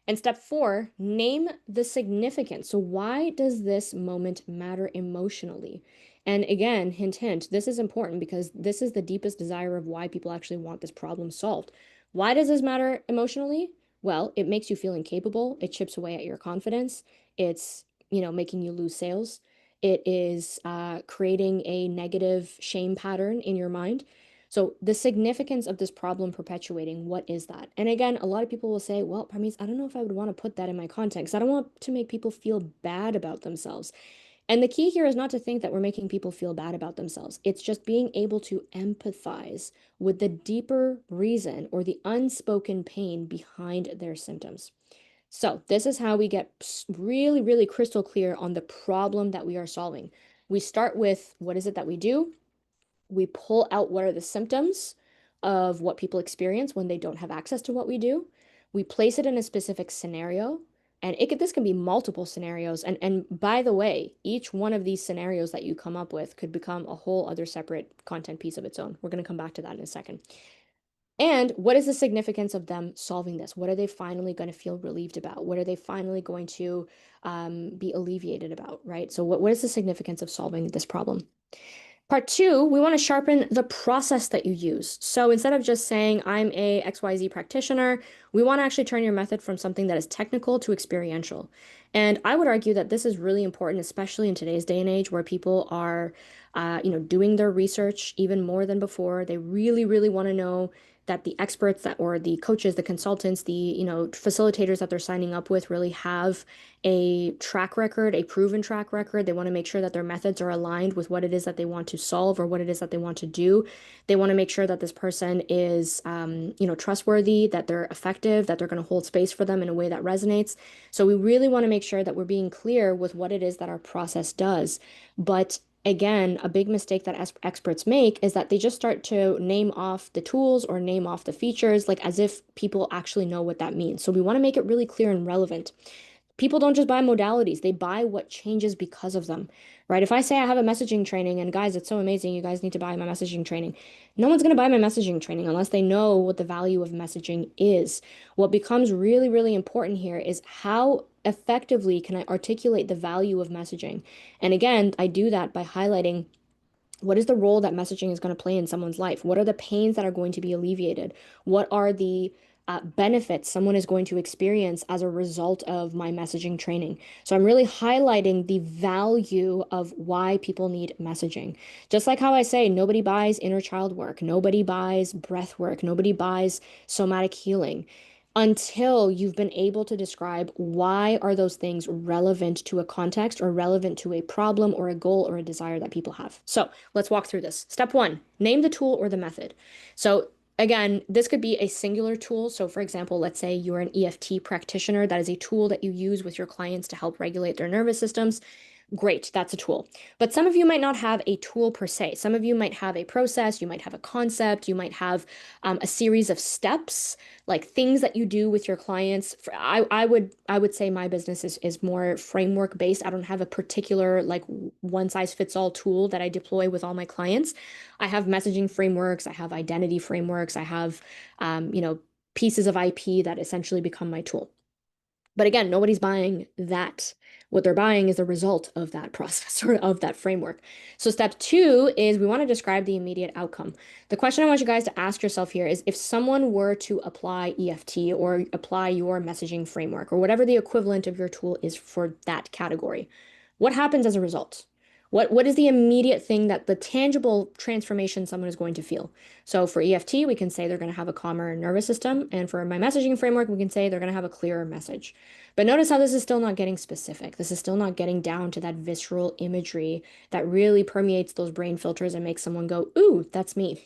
And step four, name the significance. So, why does this moment matter emotionally? And again, hint, hint, this is important because this is the deepest desire of why people actually want this problem solved. Why does this matter emotionally? Well, it makes you feel incapable. It chips away at your confidence. It's, making you lose sales. It is creating a negative shame pattern in your mind. So the significance of this problem perpetuating, what is that? And again, a lot of people will say, well, Parmees, I don't know if I would want to put that in my content because I don't want to make people feel bad about themselves. And the key here is not to think that we're making people feel bad about themselves. It's just being able to empathize with the deeper reason or the unspoken pain behind their symptoms. So this is how we get really, really crystal clear on the problem that we are solving. We start with what is it that we do? We pull out what are the symptoms of what people experience when they don't have access to what we do. We place it in a specific scenario. And this can be multiple scenarios. And by the way, each one of these scenarios that you come up with could become a whole other separate content piece of its own. We're going to come back to that in a second. And what is the significance of them solving this? What are they finally going to feel relieved about? What are they finally going to be alleviated about, right? So what is the significance of solving this problem? Part two, we want to sharpen the process that you use. So instead of just saying, I'm a XYZ practitioner, we want to actually turn your method from something that is technical to experiential. And I would argue that this is really important, especially in today's day and age where people are, doing their research even more than before. They really, really want to know that the experts that, or the coaches, the consultants, the, facilitators that they're signing up with really have a track record, a proven track record. They want to make sure that their methods are aligned with what it is that they want to solve or what it is that they want to do. They want to make sure that this person is, trustworthy, that they're effective, that they're going to hold space for them in a way that resonates. So we really want to make sure that we're being clear with what it is that our process does. But again, a big mistake that experts make is that they just start to name off the tools or name off the features, like as if people actually know what that means. So we want to make it really clear and relevant. People don't just buy modalities, they buy what changes because of them, right? If I say I have a messaging training and guys, it's so amazing, you guys need to buy my messaging training. No one's going to buy my messaging training unless they know what the value of messaging is. What becomes really, really important here is how effectively can I articulate the value of messaging? And again, I do that by highlighting what is the role that messaging is going to play in someone's life? What are the pains that are going to be alleviated? What are the benefits someone is going to experience as a result of my messaging training? So I'm really highlighting the value of why people need messaging. Just like how I say, nobody buys inner child work, nobody buys breath work, nobody buys somatic healing until you've been able to describe why are those things relevant to a context or relevant to a problem or a goal or a desire that people have. So let's walk through this. Step one, name the tool or the method. So again, this could be a singular tool. So for example, let's say you're an EFT practitioner. That is a tool that you use with your clients to help regulate their nervous systems. Great, that's a tool. But some of you might not have a tool per se. Some of you might have a process, you might have a concept, you might have a series of steps, like things that you do with your clients. I would say my business is more framework based. I don't have a particular like one size fits all tool that I deploy with all my clients. I have messaging frameworks, I have identity frameworks, I have pieces of IP that essentially become my tool. But again, nobody's buying that. What they're buying is the result of that process or of that framework. So step two is we want to describe the immediate outcome. The question I want you guys to ask yourself here is if someone were to apply EFT or apply your messaging framework or whatever the equivalent of your tool is for that category, what happens as a result? What is the immediate thing that the tangible transformation someone is going to feel? So for EFT, we can say they're going to have a calmer nervous system. And for my messaging framework, we can say they're going to have a clearer message. But notice how this is still not getting specific. This is still not getting down to that visceral imagery that really permeates those brain filters and makes someone go, ooh, that's me.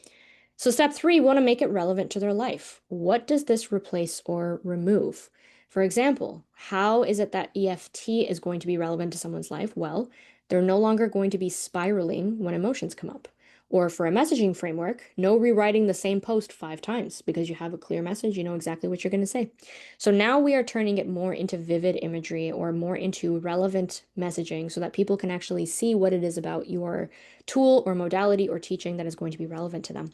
So step three, we want to make it relevant to their life. What does this replace or remove? For example, how is it that EFT is going to be relevant to someone's life? Well, they're no longer going to be spiraling when emotions come up. Or for a messaging framework, no rewriting the same post 5 times because you have a clear message, you know exactly what you're going to say. So now we are turning it more into vivid imagery or more into relevant messaging so that people can actually see what it is about your tool or modality or teaching that is going to be relevant to them.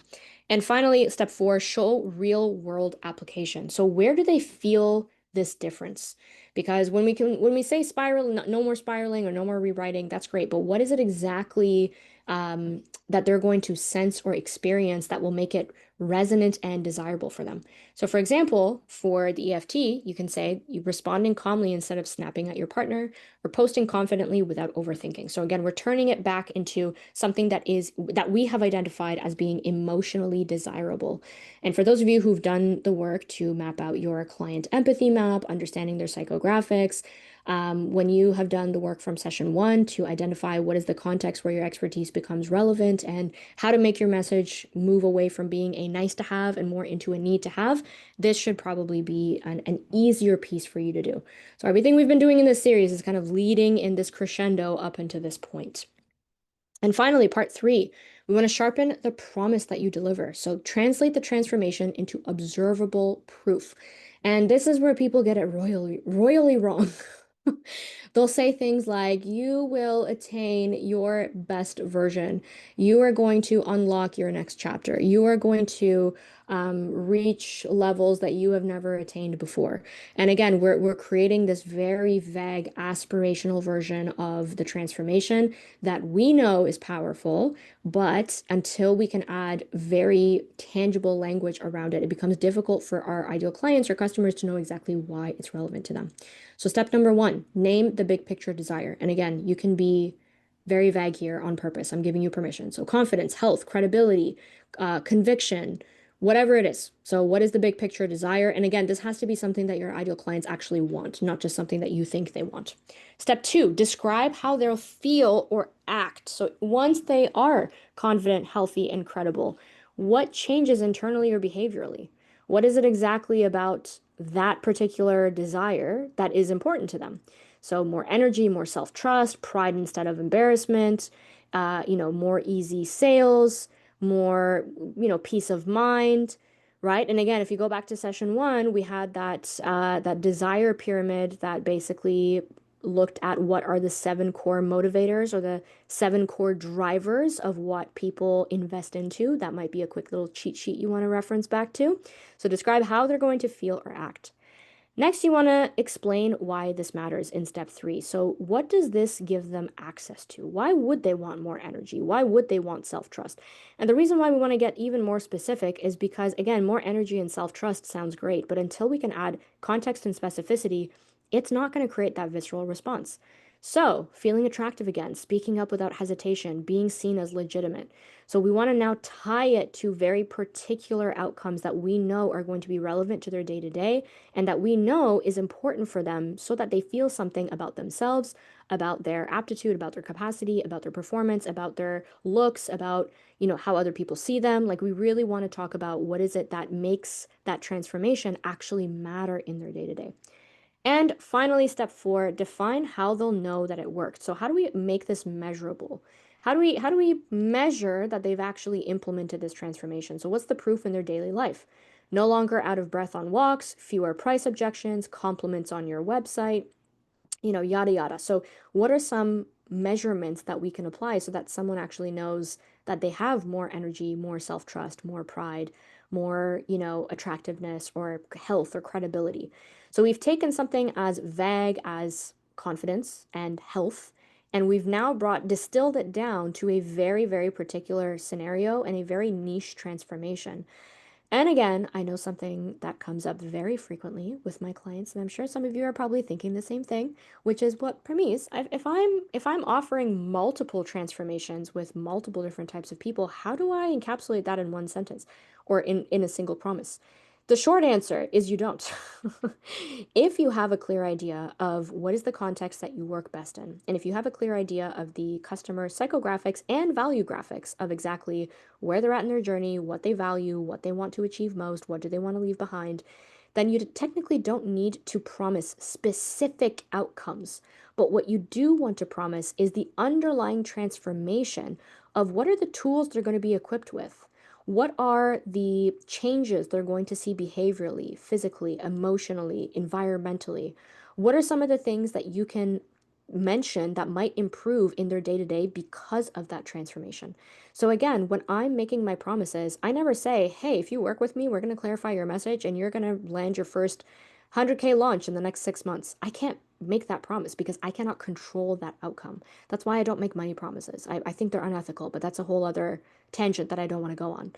And finally, step four, show real world application. So where do they feel this difference? Because when we say spiral, no more spiraling or no more rewriting, that's great. But what is it exactly that they're going to sense or experience that will make it resonant and desirable for them? So for example, for the EFT, you can say you responding calmly instead of snapping at your partner or posting confidently without overthinking. So again, we're turning it back into something that we have identified as being emotionally desirable. And for those of you who've done the work to map out your client empathy map, understanding their psychographics, when you have done the work from session one to identify what is the context where your expertise becomes relevant and how to make your message move away from being a nice to have and more into a need to have, this should probably be an easier piece for you to do. So everything we've been doing in this series is kind of leading in this crescendo up until this point. And finally, part three, we want to sharpen the promise that you deliver. So translate the transformation into observable proof. And this is where people get it royally, royally wrong. They'll say things like, you will attain your best version. You are going to unlock your next chapter. You are going to reach levels that you have never attained before. And again, we're creating this very vague aspirational version of the transformation that we know is powerful, but until we can add very tangible language around it, it becomes difficult for our ideal clients or customers to know exactly why it's relevant to them. So step number one, name the big picture desire. And again, you can be very vague here on purpose. I'm giving you permission. So confidence, health, credibility, conviction, whatever it is. So what is the big picture desire? And again, this has to be something that your ideal clients actually want, not just something that you think they want. Step two, describe how they'll feel or act. So once they are confident, healthy, and credible, what changes internally or behaviorally? What is it exactly about that particular desire that is important to them? So more energy, more self-trust, pride instead of embarrassment, more easy sales, more, peace of mind, right? And again, if you go back to session one, we had that desire pyramid that basically looked at what are the seven core motivators or the seven core drivers of what people invest into. That might be a quick little cheat sheet you want to reference back to. So describe how they're going to feel or act. Next, you want to explain why this matters in step three. So, what does this give them access to? Why would they want more energy? Why would they want self-trust? And the reason why we want to get even more specific is because, again, more energy and self-trust sounds great, but until we can add context and specificity, it's not going to create that visceral response. So, feeling attractive again, speaking up without hesitation, being seen as legitimate. So, we want to now tie it to very particular outcomes that we know are going to be relevant to their day to day and that we know is important for them so that they feel something about themselves, about their aptitude, about their capacity, about their performance, about their looks, about, how other people see them. Like we really want to talk about what is it that makes that transformation actually matter in their day to day. And finally, step four, define how they'll know that it worked. So how do we make this measurable? How do we measure that they've actually implemented this transformation? So what's the proof in their daily life? No longer out of breath on walks, fewer price objections, compliments on your website, yada yada. So, what are some measurements that we can apply so that someone actually knows that they have more energy, more self-trust, more pride, more, attractiveness or health or credibility? So, we've taken something as vague as confidence and health, and we've now distilled it down to a very, very particular scenario and a very niche transformation. And again, I know something that comes up very frequently with my clients, and I'm sure some of you are probably thinking the same thing, which is what Pramis, if I'm offering multiple transformations with multiple different types of people, how do I encapsulate that in one sentence or in a single promise? The short answer is you don't. If you have a clear idea of what is the context that you work best in, and if you have a clear idea of the customer psychographics and value graphics of exactly where they're at in their journey, what they value, what they want to achieve most, what do they want to leave behind, then you technically don't need to promise specific outcomes. But what you do want to promise is the underlying transformation of what are the tools they're going to be equipped with. What are the changes they're going to see behaviorally, physically, emotionally, environmentally? What are some of the things that you can mention that might improve in their day to day because of that transformation? So, again, when I'm making my promises, I never say, hey, if you work with me, we're going to clarify your message and you're going to land your first 100K launch in the next 6 months. I can't make that promise because I cannot control that outcome. That's why I don't make money promises. I think they're unethical, but that's a whole other tangent that I don't want to go on.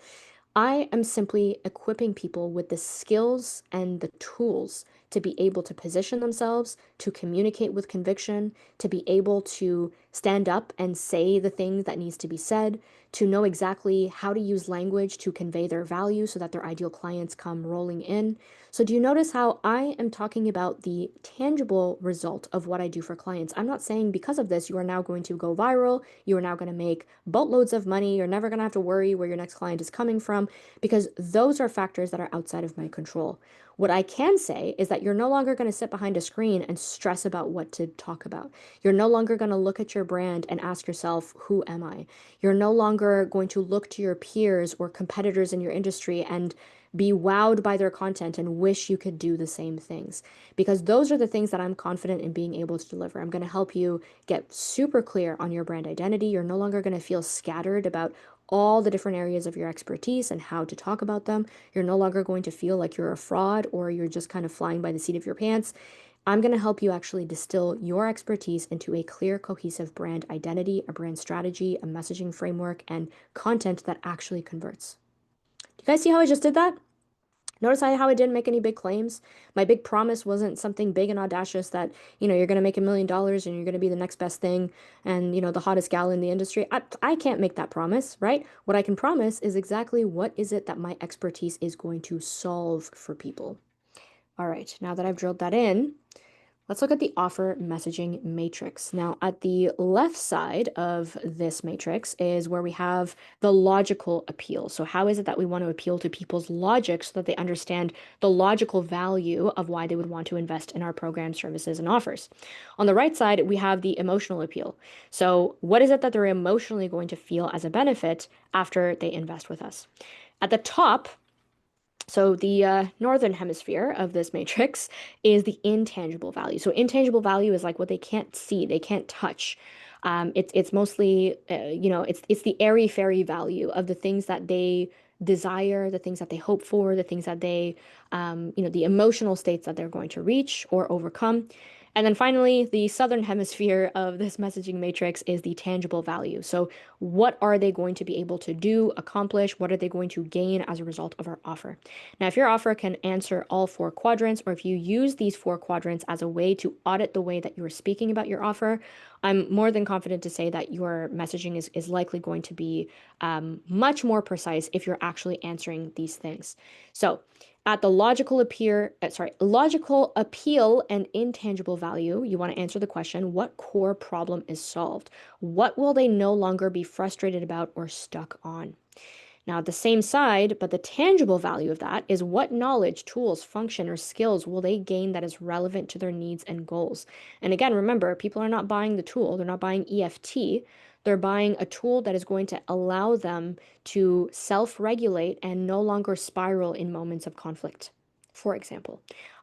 I am simply equipping people with the skills and the tools to be able to position themselves, to communicate with conviction, to be able to stand up and say the things that needs to be said, to know exactly how to use language to convey their value so that their ideal clients come rolling in. So do you notice how I am talking about the tangible result of what I do for clients? I'm not saying because of this, you are now going to go viral, you are now going to make boatloads of money, you're never going to have to worry where your next client is coming from, because those are factors that are outside of my control. What I can say is that you're no longer going to sit behind a screen and stress about what to talk about. You're no longer going to look at your brand and ask yourself, who am I? You're no longer going to look to your peers or competitors in your industry and be wowed by their content and wish you could do the same things. Because those are the things that I'm confident in being able to deliver. I'm going to help you get super clear on your brand identity. You're no longer going to feel scattered about all the different areas of your expertise and how to talk about them. You're no longer going to feel like you're a fraud or you're just kind of flying by the seat of your pants. I'm going to help you actually distill your expertise into a clear, cohesive brand identity, a brand strategy, a messaging framework, and content that actually converts. Do you guys see how I just did that? Notice how I didn't make any big claims. My big promise wasn't something big and audacious that, you're going to make $1 million and you're going to be the next best thing and, the hottest gal in the industry. I can't make that promise, right? What I can promise is exactly what is it that my expertise is going to solve for people. All right, now that I've drilled that in, let's look at the offer messaging matrix. Now, at the left side of this matrix is where we have the logical appeal. So how is it that we want to appeal to people's logic so that they understand the logical value of why they would want to invest in our programs, services, and offers? On the right side, we have the emotional appeal. So what is it that they're emotionally going to feel as a benefit after they invest with us? At the top, so the northern hemisphere of this matrix is the intangible value. So intangible value is like what they can't see, they can't touch. It's mostly it's the airy fairy value of the things that they desire, the things that they hope for, the things that they the emotional states that they're going to reach or overcome. And then finally, the southern hemisphere of this messaging matrix is the tangible value. So what are they going to be able to do, accomplish? What are they going to gain as a result of our offer? Now, if your offer can answer all four quadrants, or if you use these four quadrants as a way to audit the way that you are speaking about your offer, I'm more than confident to say that your messaging is likely going to be much more precise if you're actually answering these things. So, at the logical appeal and intangible value, you want to answer the question, what core problem is solved? What will they no longer be frustrated about or stuck on? Now, at the same side, but the tangible value of that is what knowledge, tools, function, or skills will they gain that is relevant to their needs and goals? And again, remember, people are not buying the tool, they're not buying EFT. They're buying a tool that is going to allow them to self regulate and no longer spiral in moments of conflict. For example,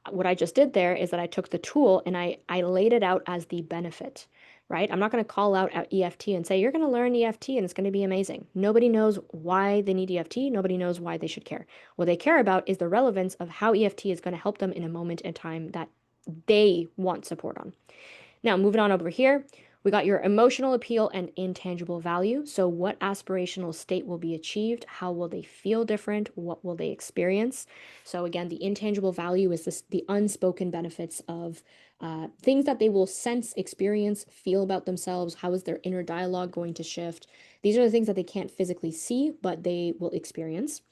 what I just did there is that I took the tool and I laid it out as the benefit, right? I'm not going to call out EFT and say, you're going to learn EFT and it's going to be amazing. Nobody knows why they need EFT. Nobody knows why they should care. What they care about is the relevance of how EFT is going to help them in a moment in time that they want support on. Now, moving on over here, we got your emotional appeal and intangible value. So, what aspirational state will be achieved? How will they feel different? What will they experience? So, again, the intangible value is the unspoken benefits of things that they will sense, experience, feel about themselves. How is their inner dialogue going to shift? These are the things that they can't physically see, but they will experience.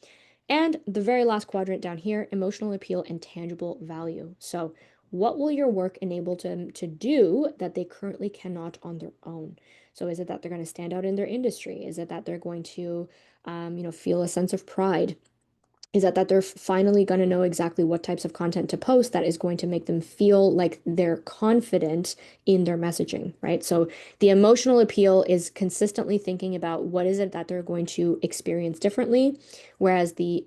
And the very last quadrant down here, emotional appeal and tangible value. So, what will your work enable them to do that they currently cannot on their own? So, is it that they're going to stand out in their industry? Is it that they're going to, feel a sense of pride? Is that they're finally going to know exactly what types of content to post that is going to make them feel like they're confident in their messaging, right? So the emotional appeal is consistently thinking about what is it that they're going to experience differently, whereas the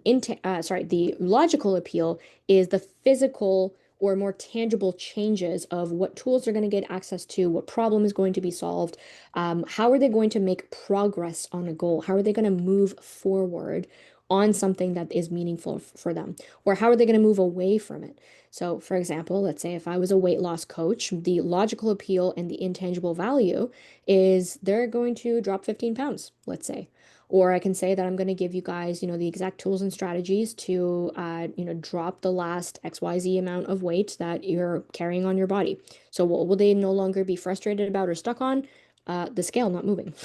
logical appeal is the physical or more tangible changes of what tools they're going to get access to, what problem is going to be solved, how are they going to make progress on a goal, how are they going to move forward on something that is meaningful for them? Or how are they going to move away from it? So, for example, let's say if I was a weight loss coach, the logical appeal and the intangible value is they're going to drop 15 pounds, let's say. Or I can say that I'm going to give you guys, the exact tools and strategies to, drop the last XYZ amount of weight that you're carrying on your body. So what will they no longer be frustrated about or stuck on? The scale not moving.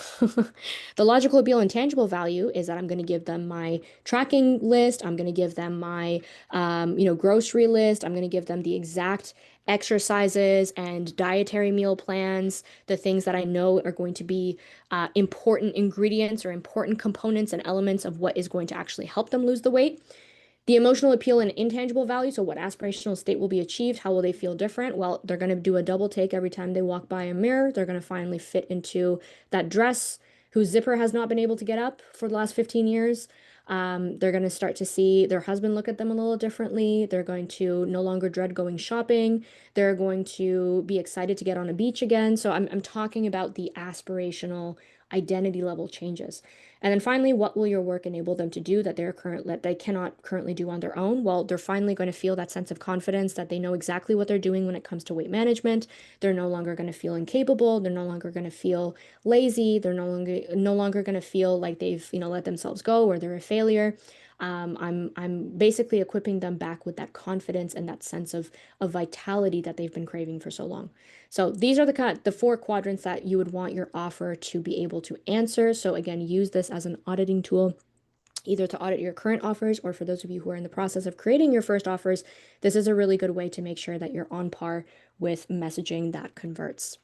The logical appeal and tangible value is that I'm going to give them my tracking list. I'm going to give them my, grocery list. I'm going to give them the exact exercises and dietary meal plans, the things that I know are going to be important ingredients or important components and elements of what is going to actually help them lose the weight. The emotional appeal and intangible value. So, what aspirational state will be achieved? How will they feel different? Well, they're going to do a double take every time they walk by a mirror. They're going to finally fit into that dress whose zipper has not been able to get up for the last 15 years. They're going to start to see their husband look at them a little differently. They're going to no longer dread going shopping. They're going to be excited to get on a beach again. So, I'm talking about the aspirational identity level changes. And then finally, what will your work enable them to do that they cannot currently do on their own? Well, they're finally going to feel that sense of confidence that they know exactly what they're doing when it comes to weight management. They're no longer going to feel incapable. They're no longer going to feel lazy. They're no longer going to feel like they've, let themselves go or they're a failure. I'm basically equipping them back with that confidence and that sense of vitality that they've been craving for so long. So these are the four quadrants that you would want your offer to be able to answer. So again, use this as an auditing tool, either to audit your current offers or for those of you who are in the process of creating your first offers. This is a really good way to make sure that you're on par with messaging that converts.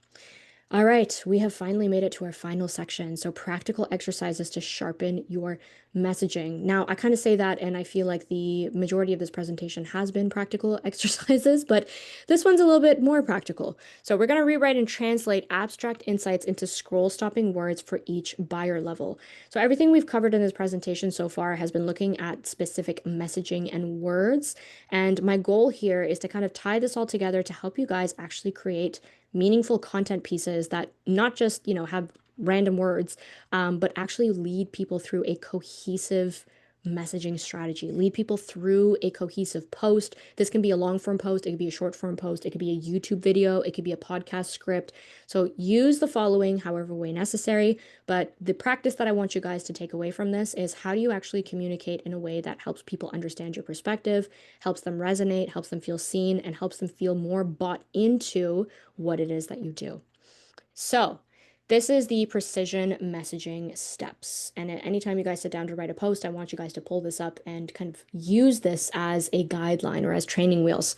All right, we have finally made it to our final section. So, practical exercises to sharpen your messaging. Now, I kind of say that, and I feel like the majority of this presentation has been practical exercises, but this one's a little bit more practical. So, we're going to rewrite and translate abstract insights into scroll stopping words for each buyer level. So, everything we've covered in this presentation so far has been looking at specific messaging and words. And my goal here is to kind of tie this all together to help you guys actually create meaningful content pieces that not just, have random words, but actually lead people through a cohesive messaging strategy, lead people through a cohesive post. This can be a long form post, it could be a short form post, it could be a YouTube video, it could be a podcast script. So use the following however way necessary. But the practice that I want you guys to take away from this is how do you actually communicate in a way that helps people understand your perspective, helps them resonate, helps them feel seen, and helps them feel more bought into what it is that you do. So, this is the precision messaging steps. And at any time you guys sit down to write a post, I want you guys to pull this up and kind of use this as a guideline or as training wheels.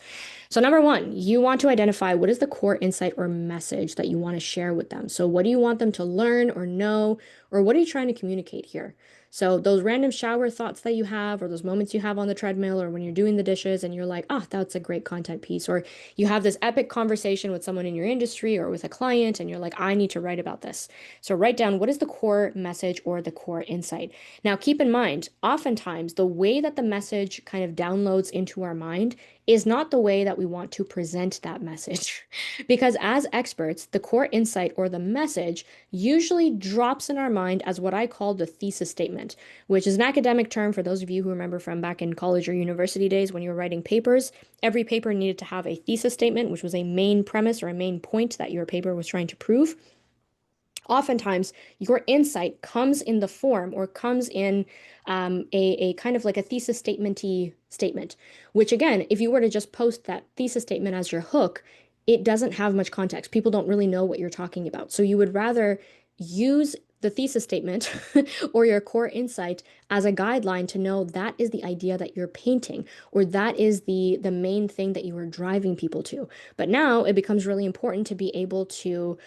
So, number one, you want to identify what is the core insight or message that you want to share with them. So, what do you want them to learn or know, or what are you trying to communicate here? So, those random shower thoughts that you have, or those moments you have on the treadmill, or when you're doing the dishes and you're like, oh, that's a great content piece, or you have this epic conversation with someone in your industry or with a client, and you're like, I need to write about this. So, write down what is the core message or the core insight. Now, keep in mind, oftentimes the way that the message kind of downloads into our mind is not the way that we want to present that message. Because as experts, the core insight or the message usually drops in our mind as what I call the thesis statement, which is an academic term for those of you who remember from back in college or university days when you were writing papers. Every paper needed to have a thesis statement, which was a main premise or a main point that your paper was trying to prove. Oftentimes, your insight comes in the form or comes in a kind of like a thesis statement-y statement, which again, if you were to just post that thesis statement as your hook, it doesn't have much context. People don't really know what you're talking about. So you would rather use the thesis statement or your core insight as a guideline to know that is the idea that you're painting, or that is the main thing that you are driving people to. But now it becomes really important to be able to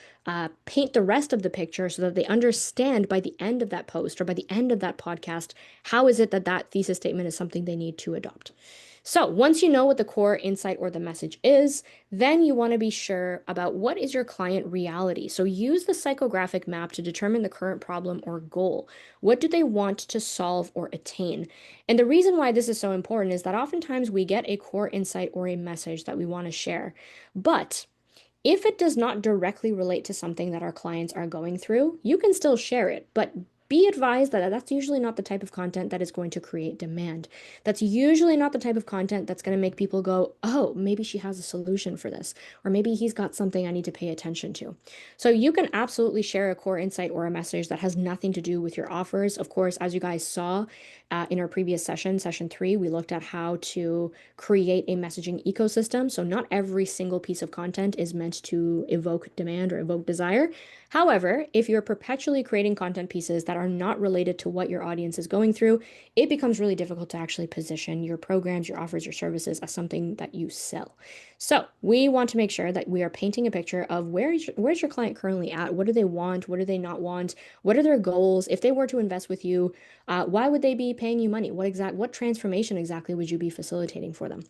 paint the rest of the picture so that they understand by the end of that post or by the end of that podcast, how is it that that thesis statement is something they need to adopt. So once you know what the core insight or the message is, then you want to be sure about what is your client reality. So use the psychographic map to determine the current problem or goal. What do they want to solve or attain? And the reason why this is so important is that oftentimes we get a core insight or a message that we want to share, but if it does not directly relate to something that our clients are going through, you can still share it, but be advised that that's usually not the type of content that is going to create demand. That's usually not the type of content that's going to make people go, oh, maybe she has a solution for this, or maybe he's got something I need to pay attention to. So you can absolutely share a core insight or a message that has nothing to do with your offers. Of course, as you guys saw in our previous session, session 3, we looked at how to create a messaging ecosystem. So not every single piece of content is meant to evoke demand or evoke desire. However, if you're perpetually creating content pieces that are not related to what your audience is going through, it becomes really difficult to actually position your programs, your offers, your services as something that you sell. So we want to make sure that we are painting a picture of where's your client currently at? What do they want? What do they not want? What are their goals? If they were to invest with you, why would they be paying you money? What transformation exactly would you be facilitating for them?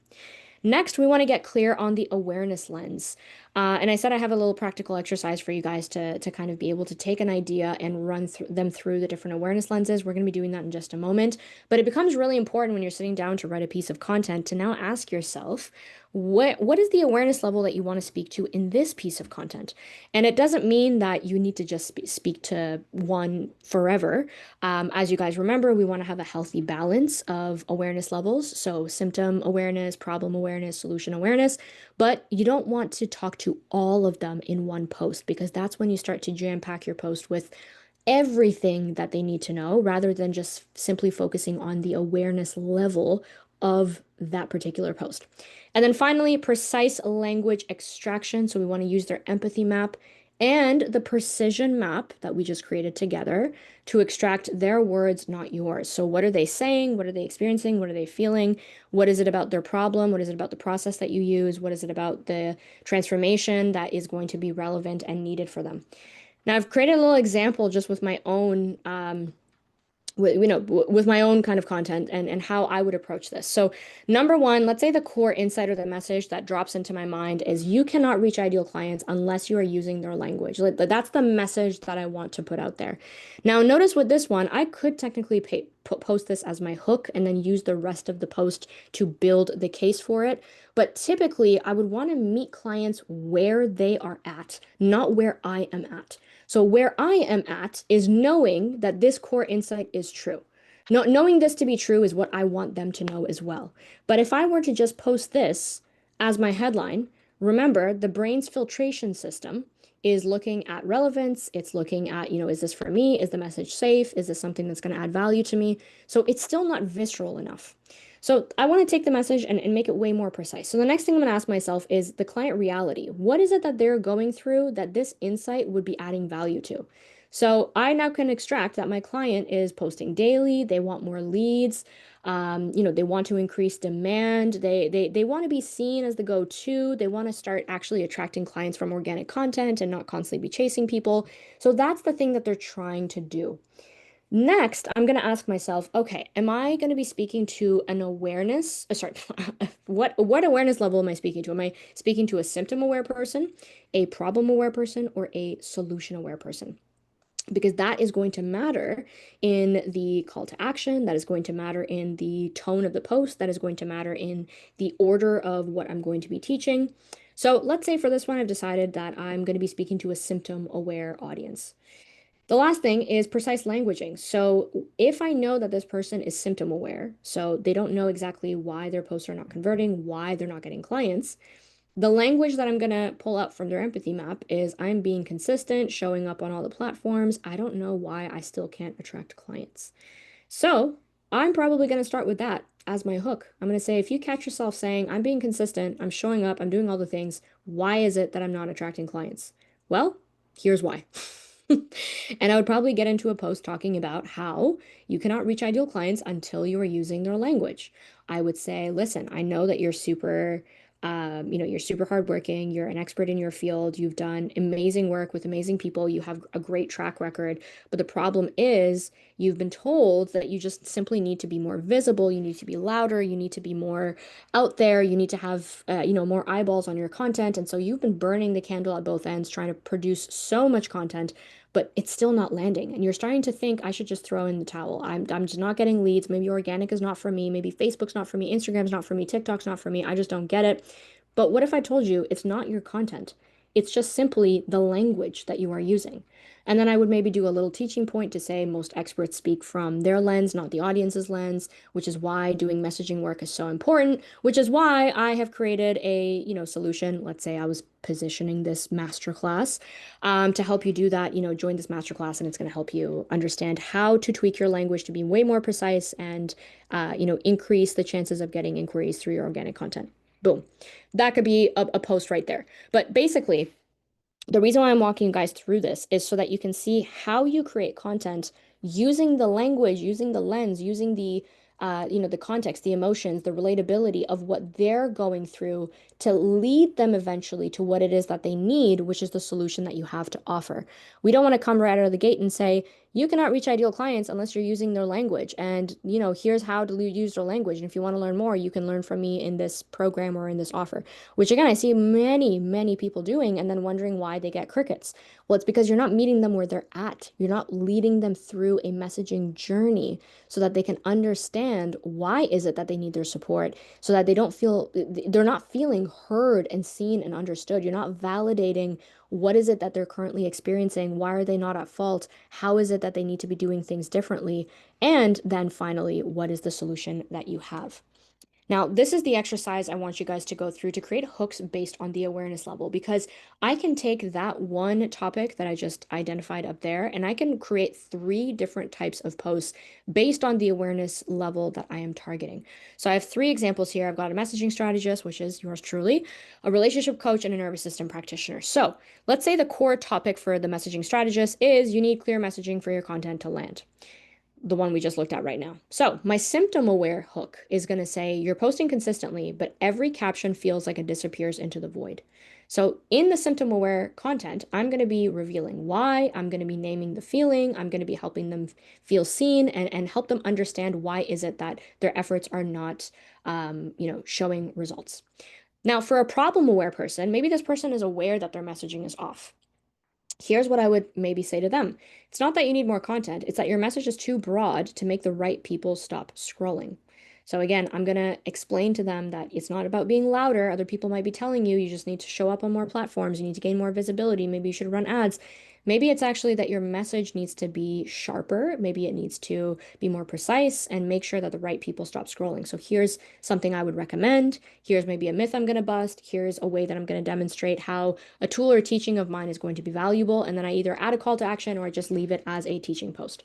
Next, we want to get clear on the awareness lens. And I said I have a little practical exercise for you guys to kind of be able to take an idea and run them through the different awareness lenses. We're going to be doing that in just a moment. But it becomes really important when you're sitting down to write a piece of content to now ask yourself, what is the awareness level that you want to speak to in this piece of content? And it doesn't mean that you need to just speak to one forever. As you guys remember, we want to have a healthy balance of awareness levels. So symptom awareness, problem awareness, solution awareness. But you don't want to talk to all of them in one post because that's when you start to jam pack your post with everything that they need to know rather than just simply focusing on the awareness level of that particular post. And then finally, precise language extraction. So we want to use their empathy map and the precision map that we just created together to extract their words, not yours. So what are they saying? What are they experiencing? What are they feeling? What is it about their problem? What is it about the process that you use? What is it about the transformation that is going to be relevant and needed for them? Now, I've created a little example just with my own with my own kind of content and how I would approach this. So, number one, let's say the core insight or the message that drops into my mind is you cannot reach ideal clients unless you are using their language. Like, that's the message that I want to put out there. Now, notice with this one, I could technically post this as my hook and then use the rest of the post to build the case for it. But typically, I would want to meet clients where they are at, not where I am at. So where I am at is knowing that this core insight is true. Knowing this to be true is what I want them to know as well. But if I were to just post this as my headline, remember the brain's filtration system is looking at relevance. It's looking at, is this for me? Is the message safe? Is this something that's going to add value to me? So it's still not visceral enough. So I want to take the message and make it way more precise. So the next thing I'm going to ask myself is the client reality. What is it that they're going through that this insight would be adding value to? So I now can extract that my client is posting daily. They want more leads. They want to increase demand. They want to be seen as the go-to. They want to start actually attracting clients from organic content and not constantly be chasing people. So that's the thing that they're trying to do. Next, I'm going to ask myself, okay, am I going to be speaking to an awareness, sorry, what awareness level am I speaking to? Am I speaking to a symptom aware person, a problem aware person, or a solution aware person? Because that is going to matter in the call to action, that is going to matter in the tone of the post, that is going to matter in the order of what I'm going to be teaching. So let's say for this one, I've decided that I'm going to be speaking to a symptom aware audience. The last thing is precise languaging. So if I know that this person is symptom aware, so they don't know exactly why their posts are not converting, why they're not getting clients, the language that I'm going to pull up from their empathy map is I'm being consistent, showing up on all the platforms. I don't know why I still can't attract clients. So I'm probably going to start with that as my hook. I'm going to say, if you catch yourself saying, I'm being consistent, I'm showing up, I'm doing all the things, why is it that I'm not attracting clients? Well, here's why. And I would probably get into a post talking about how you cannot reach ideal clients until you are using their language. I would say, listen, I know that you're super hardworking, you're an expert in your field, you've done amazing work with amazing people, you have a great track record. But the problem is, you've been told that you just simply need to be more visible, you need to be louder, you need to be more out there, you need to have, more eyeballs on your content. And so you've been burning the candle at both ends, trying to produce so much content, but it's still not landing. And you're starting to think, I should just throw in the towel. I'm just not getting leads. Maybe organic is not for me. Maybe Facebook's not for me. Instagram's not for me. TikTok's not for me. I just don't get it. But what if I told you it's not your content? It's just simply the language that you are using. And then I would maybe do a little teaching point to say most experts speak from their lens, not the audience's lens, which is why doing messaging work is so important, which is why I have created a, solution. Let's say I was positioning this masterclass to help you do that, join this masterclass and it's going to help you understand how to tweak your language to be way more precise and, increase the chances of getting inquiries through your organic content. Boom. That could be a post right there. But basically, the reason why I'm walking you guys through this is so that you can see how you create content using the language, using the lens, using the context, the emotions, the relatability of what they're going through to lead them eventually to what it is that they need, which is the solution that you have to offer. We don't want to come right out of the gate and say, you cannot reach ideal clients unless you're using their language. And, here's how to use their language. And if you want to learn more, you can learn from me in this program or in this offer, which again, I see many, many people doing and then wondering why they get crickets. Well, it's because you're not meeting them where they're at. You're not leading them through a messaging journey so that they can understand why is it that they need their support, so that they're not feeling heard and seen and understood. You're not validating what is it that they're currently experiencing? Why are they not at fault? How is it that they need to be doing things differently? And then finally, what is the solution that you have? Now, this is the exercise I want you guys to go through to create hooks based on the awareness level, because I can take that one topic that I just identified up there and I can create three different types of posts based on the awareness level that I am targeting. So I have three examples here. I've got a messaging strategist, which is yours truly, a relationship coach, and a nervous system practitioner. So let's say the core topic for the messaging strategist is you need clear messaging for your content to land, the one we just looked at right now. So my symptom aware hook is going to say you're posting consistently, but every caption feels like it disappears into the void. So in the symptom aware content, I'm going to be revealing why, I'm going to be naming the feeling, I'm going to be helping them feel seen and help them understand why is it that their efforts are not, showing results. Now, for a problem aware person, maybe this person is aware that their messaging is off. Here's what I would maybe say to them. It's not that you need more content, it's that your message is too broad to make the right people stop scrolling. So again, I'm going to explain to them that it's not about being louder. Other people might be telling you just need to show up on more platforms, you need to gain more visibility, maybe you should run ads. Maybe it's actually that your message needs to be sharper, maybe it needs to be more precise and make sure that the right people stop scrolling. So here's something I would recommend. Here's maybe a myth I'm going to bust. Here's a way that I'm going to demonstrate how a tool or teaching of mine is going to be valuable. And then I either add a call to action or I just leave it as a teaching post.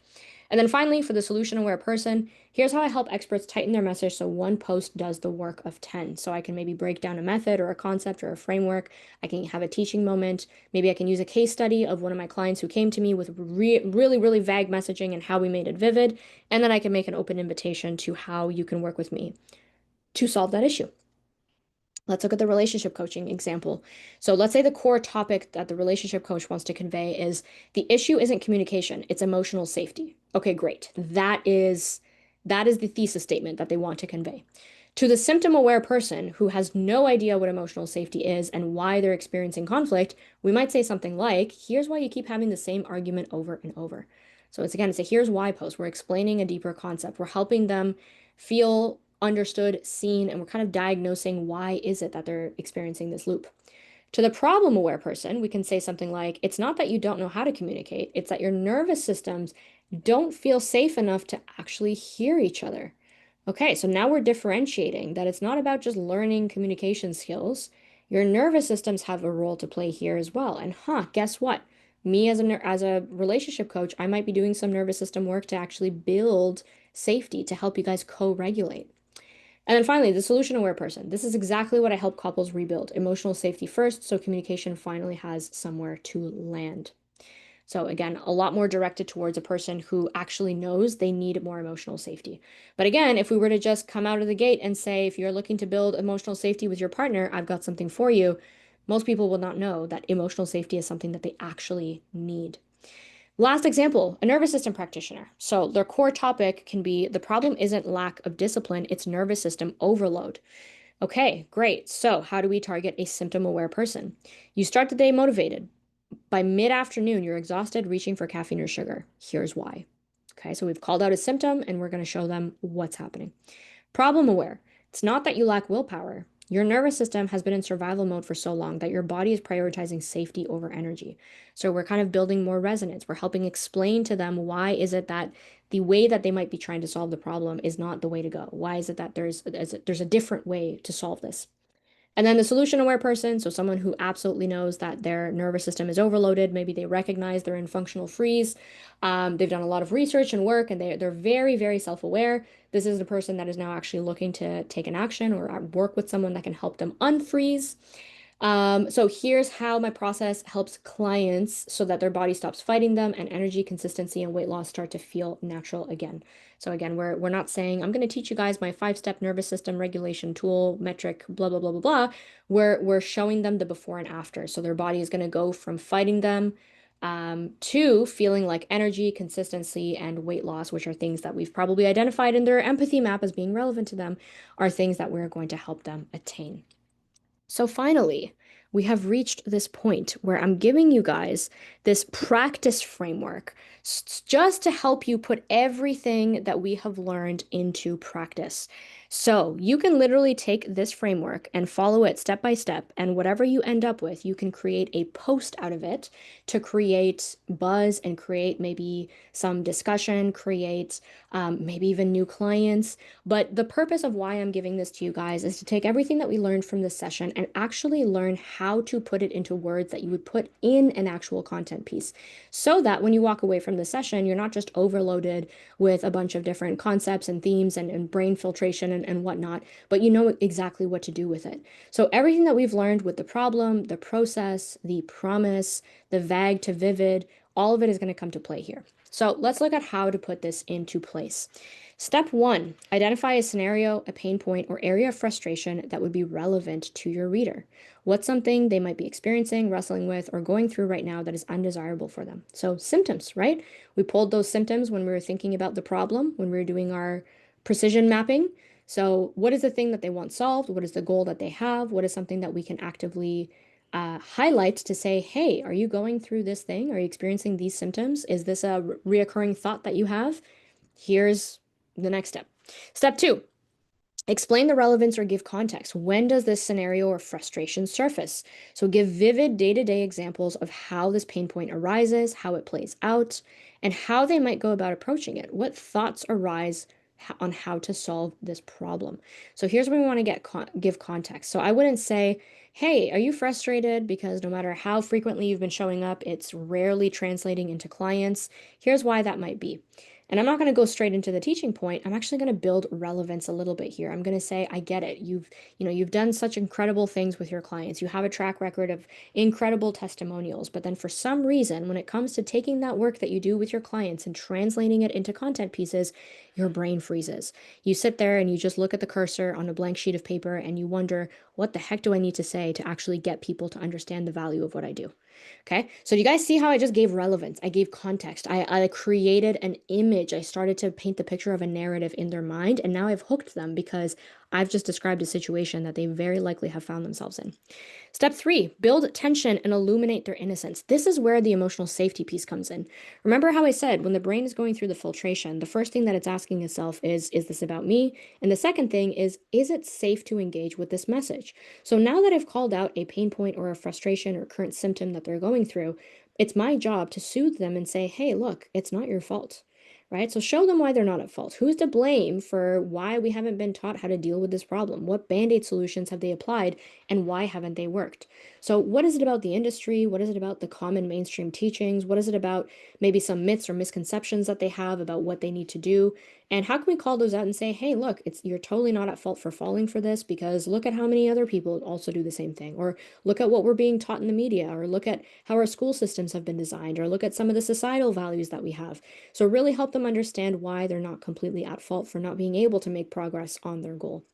And then finally, for the solution aware person, here's how I help experts tighten their message so one post does the work of 10. So I can maybe break down a method or a concept or a framework. I can have a teaching moment. Maybe I can use a case study of one of my clients who came to me with really, really vague messaging and how we made it vivid. And then I can make an open invitation to how you can work with me to solve that issue. Let's look at the relationship coaching example. So let's say the core topic that the relationship coach wants to convey is the issue isn't communication, it's emotional safety. Okay, great. That is the thesis statement that they want to convey. To the symptom aware person who has no idea what emotional safety is and why they're experiencing conflict, we might say something like, here's why you keep having the same argument over and over. So it's a here's why post. We're explaining a deeper concept. We're helping them feel understood, seen, and we're kind of diagnosing why is it that they're experiencing this loop. To the problem aware person, we can say something like, it's not that you don't know how to communicate, it's that your nervous systems don't feel safe enough to actually hear each other. Okay, so now we're differentiating that it's not about just learning communication skills. Your nervous systems have a role to play here as well. And guess what? Me as a relationship coach, I might be doing some nervous system work to actually build safety to help you guys co-regulate. And then finally, the solution aware person. This is exactly what I help couples rebuild. Emotional safety first, so communication finally has somewhere to land. So again, a lot more directed towards a person who actually knows they need more emotional safety. But again, if we were to just come out of the gate and say, if you're looking to build emotional safety with your partner, I've got something for you, most people will not know that emotional safety is something that they actually need. Last example, a nervous system practitioner. So their core topic can be the problem isn't lack of discipline, it's nervous system overload. Okay, great. So how do we target a symptom-aware person? You start the day motivated. By mid-afternoon, you're exhausted, reaching for caffeine or sugar. Here's why. Okay, so we've called out a symptom and we're going to show them what's happening. Problem aware. It's not that you lack willpower. Your nervous system has been in survival mode for so long that your body is prioritizing safety over energy. So we're kind of building more resonance. We're helping explain to them why is it that the way that they might be trying to solve the problem is not the way to go. Why is it that there's a different way to solve this? And then the solution aware person, so someone who absolutely knows that their nervous system is overloaded, maybe they recognize they're in functional freeze. They've done a lot of research and work and they're very, very self-aware. This is the person that is now actually looking to take an action or work with someone that can help them unfreeze. So here's how my process helps clients so that their body stops fighting them and energy, consistency, and weight loss start to feel natural again. So again, we're not saying I'm going to teach you guys my 5-step nervous system regulation tool, metric, blah, blah, blah, blah, blah. We're showing them the before and after. So their body is going to go from fighting them Two, feeling like energy, consistency, and weight loss, which are things that we've probably identified in their empathy map as being relevant to them, are things that we're going to help them attain. So finally, we have reached this point where I'm giving you guys this practice framework just to help you put everything that we have learned into practice. So you can literally take this framework and follow it step by step, and whatever you end up with, you can create a post out of it to create buzz and create maybe some discussion, create maybe even new clients. But the purpose of why I'm giving this to you guys is to take everything that we learned from this session and actually learn how to put it into words that you would put in an actual content piece. So that when you walk away from the session, you're not just overloaded with a bunch of different concepts and themes and brain filtration and whatnot, but you know exactly what to do with it. So everything that we've learned with the problem, the process, the promise, the vague to vivid, all of it is going to come to play here. So let's look at how to put this into place. Step one, identify a scenario, a pain point, or area of frustration that would be relevant to your reader. What's something they might be experiencing, wrestling with, or going through right now that is undesirable for them? So, symptoms, right? We pulled those symptoms when we were thinking about the problem, when we were doing our precision mapping. So, what is the thing that they want solved? What is the goal that they have? What is something that we can actively highlight to say, hey, are you going through this thing? Are you experiencing these symptoms? Is this a reoccurring thought that you have? Here's the next step. Step two, explain the relevance or give context. When does this scenario or frustration surface? So give vivid day-to-day examples of how this pain point arises, how it plays out, and how they might go about approaching it. What thoughts arise on how to solve this problem? So here's where we want to give context. So I wouldn't say, hey, are you frustrated because no matter how frequently you've been showing up, it's rarely translating into clients? Here's why that might be. And I'm not going to go straight into the teaching point. I'm actually going to build relevance a little bit here. I'm going to say, I get it. You've done such incredible things with your clients. You have a track record of incredible testimonials. But then for some reason, when it comes to taking that work that you do with your clients and translating it into content pieces, your brain freezes. You sit there and you just look at the cursor on a blank sheet of paper and you wonder, what the heck do I need to say to actually get people to understand the value of what I do? Okay, so you guys see how I just gave relevance? I gave context. I created an image. I started to paint the picture of a narrative in their mind, and now I've hooked them because I've just described a situation that they very likely have found themselves in. Step three, build tension and illuminate their innocence. This is where the emotional safety piece comes in. Remember how I said when the brain is going through the filtration, the first thing that it's asking itself is this about me? And the second thing is it safe to engage with this message? So now that I've called out a pain point or a frustration or current symptom that they're going through, it's my job to soothe them and say, hey, look, it's not your fault. Right? So show them why they're not at fault. Who's to blame for why we haven't been taught how to deal with this problem? What band-aid solutions have they applied and why haven't they worked? So what is it about the industry? What is it about the common mainstream teachings? What is it about maybe some myths or misconceptions that they have about what they need to do? And how can we call those out and say, hey, look, you're totally not at fault for falling for this because look at how many other people also do the same thing. Or look at what we're being taught in the media, or look at how our school systems have been designed, or look at some of the societal values that we have. So really help them understand why they're not completely at fault for not being able to make progress on their goal.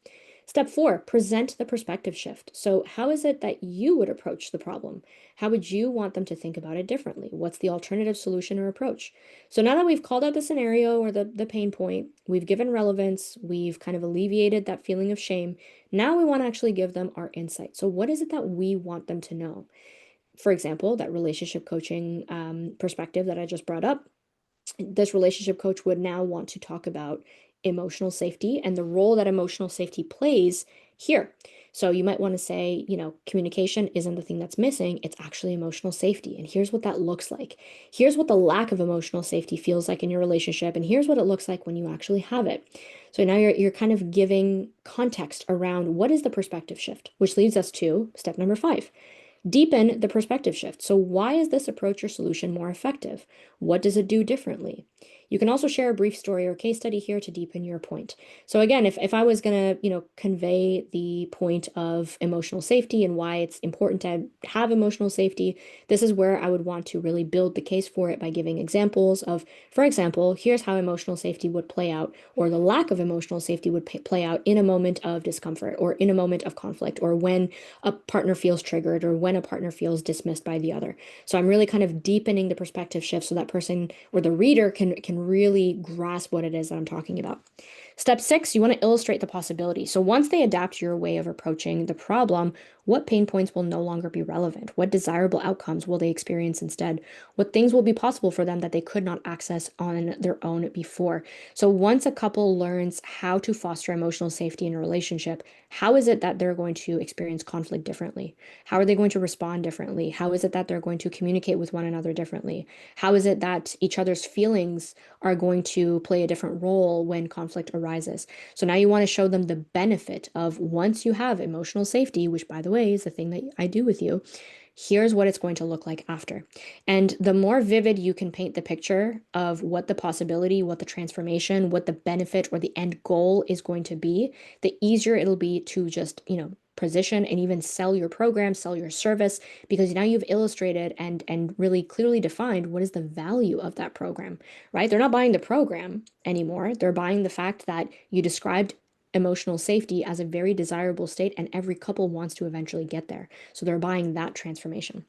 Step four, present the perspective shift. So how is it that you would approach the problem? How would you want them to think about it differently? What's the alternative solution or approach? So now that we've called out the scenario or the pain point, we've given relevance, we've kind of alleviated that feeling of shame. Now we want to actually give them our insight. So what is it that we want them to know? For example, that relationship coaching perspective that I just brought up, this relationship coach would now want to talk about emotional safety and the role that emotional safety plays here. So you might want to say, communication isn't the thing that's missing, it's actually emotional safety. And here's what that looks like. Here's what the lack of emotional safety feels like in your relationship, and here's what it looks like when you actually have it. So now you're kind of giving context around what is the perspective shift, which leads us to step number 5. Deepen the perspective shift. So why is this approach or solution more effective? What does it do differently? You can also share a brief story or case study here to deepen your point. So again, if I was gonna, convey the point of emotional safety and why it's important to have emotional safety, this is where I would want to really build the case for it by giving examples of, for example, here's how emotional safety would play out, or the lack of emotional safety would play out in a moment of discomfort, or in a moment of conflict, or when a partner feels triggered, or when a partner feels dismissed by the other. So I'm really kind of deepening the perspective shift so that person or the reader can really grasp what it is that I'm talking about. Step 6, you want to illustrate the possibility. So once they adapt your way of approaching the problem, what pain points will no longer be relevant? What desirable outcomes will they experience instead? What things will be possible for them that they could not access on their own before? So once a couple learns how to foster emotional safety in a relationship, how is it that they're going to experience conflict differently? How are they going to respond differently? How is it that they're going to communicate with one another differently? How is it that each other's feelings are going to play a different role when conflict arises? So now you want to show them the benefit of once you have emotional safety, which by the way is the thing that I do with you, here's what it's going to look like after. And the more vivid you can paint the picture of what the possibility, what the transformation, what the benefit or the end goal is going to be, the easier it'll be to just, position and even sell your program, sell your service, because now you've illustrated and really clearly defined what is the value of that program, right? They're not buying the program anymore. They're buying the fact that you described emotional safety as a very desirable state, and every couple wants to eventually get there. So they're buying that transformation.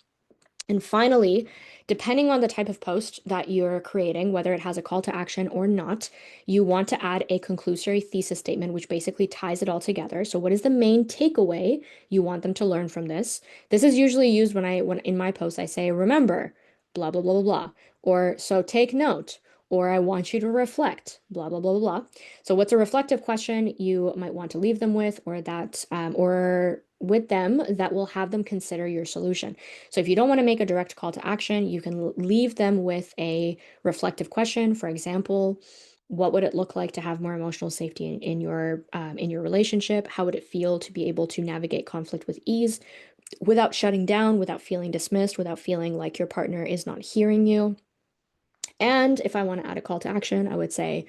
And finally, depending on the type of post that you're creating, whether it has a call to action or not, you want to add a conclusory thesis statement, which basically ties it all together. So what is the main takeaway you want them to learn from this? This is usually used when in my post I say, remember, blah, blah, blah, blah, blah, or so take note, or I want you to reflect, blah, blah, blah, blah, blah. So what's a reflective question you might want to leave them with, or that, or with them that will have them consider your solution. So if you don't want to make a direct call to action, you can leave them with a reflective question. For example, what would it look like to have more emotional safety in your relationship? How would it feel to be able to navigate conflict with ease, without shutting down, without feeling dismissed, without feeling like your partner is not hearing you? And if I want to add a call to action, I would say,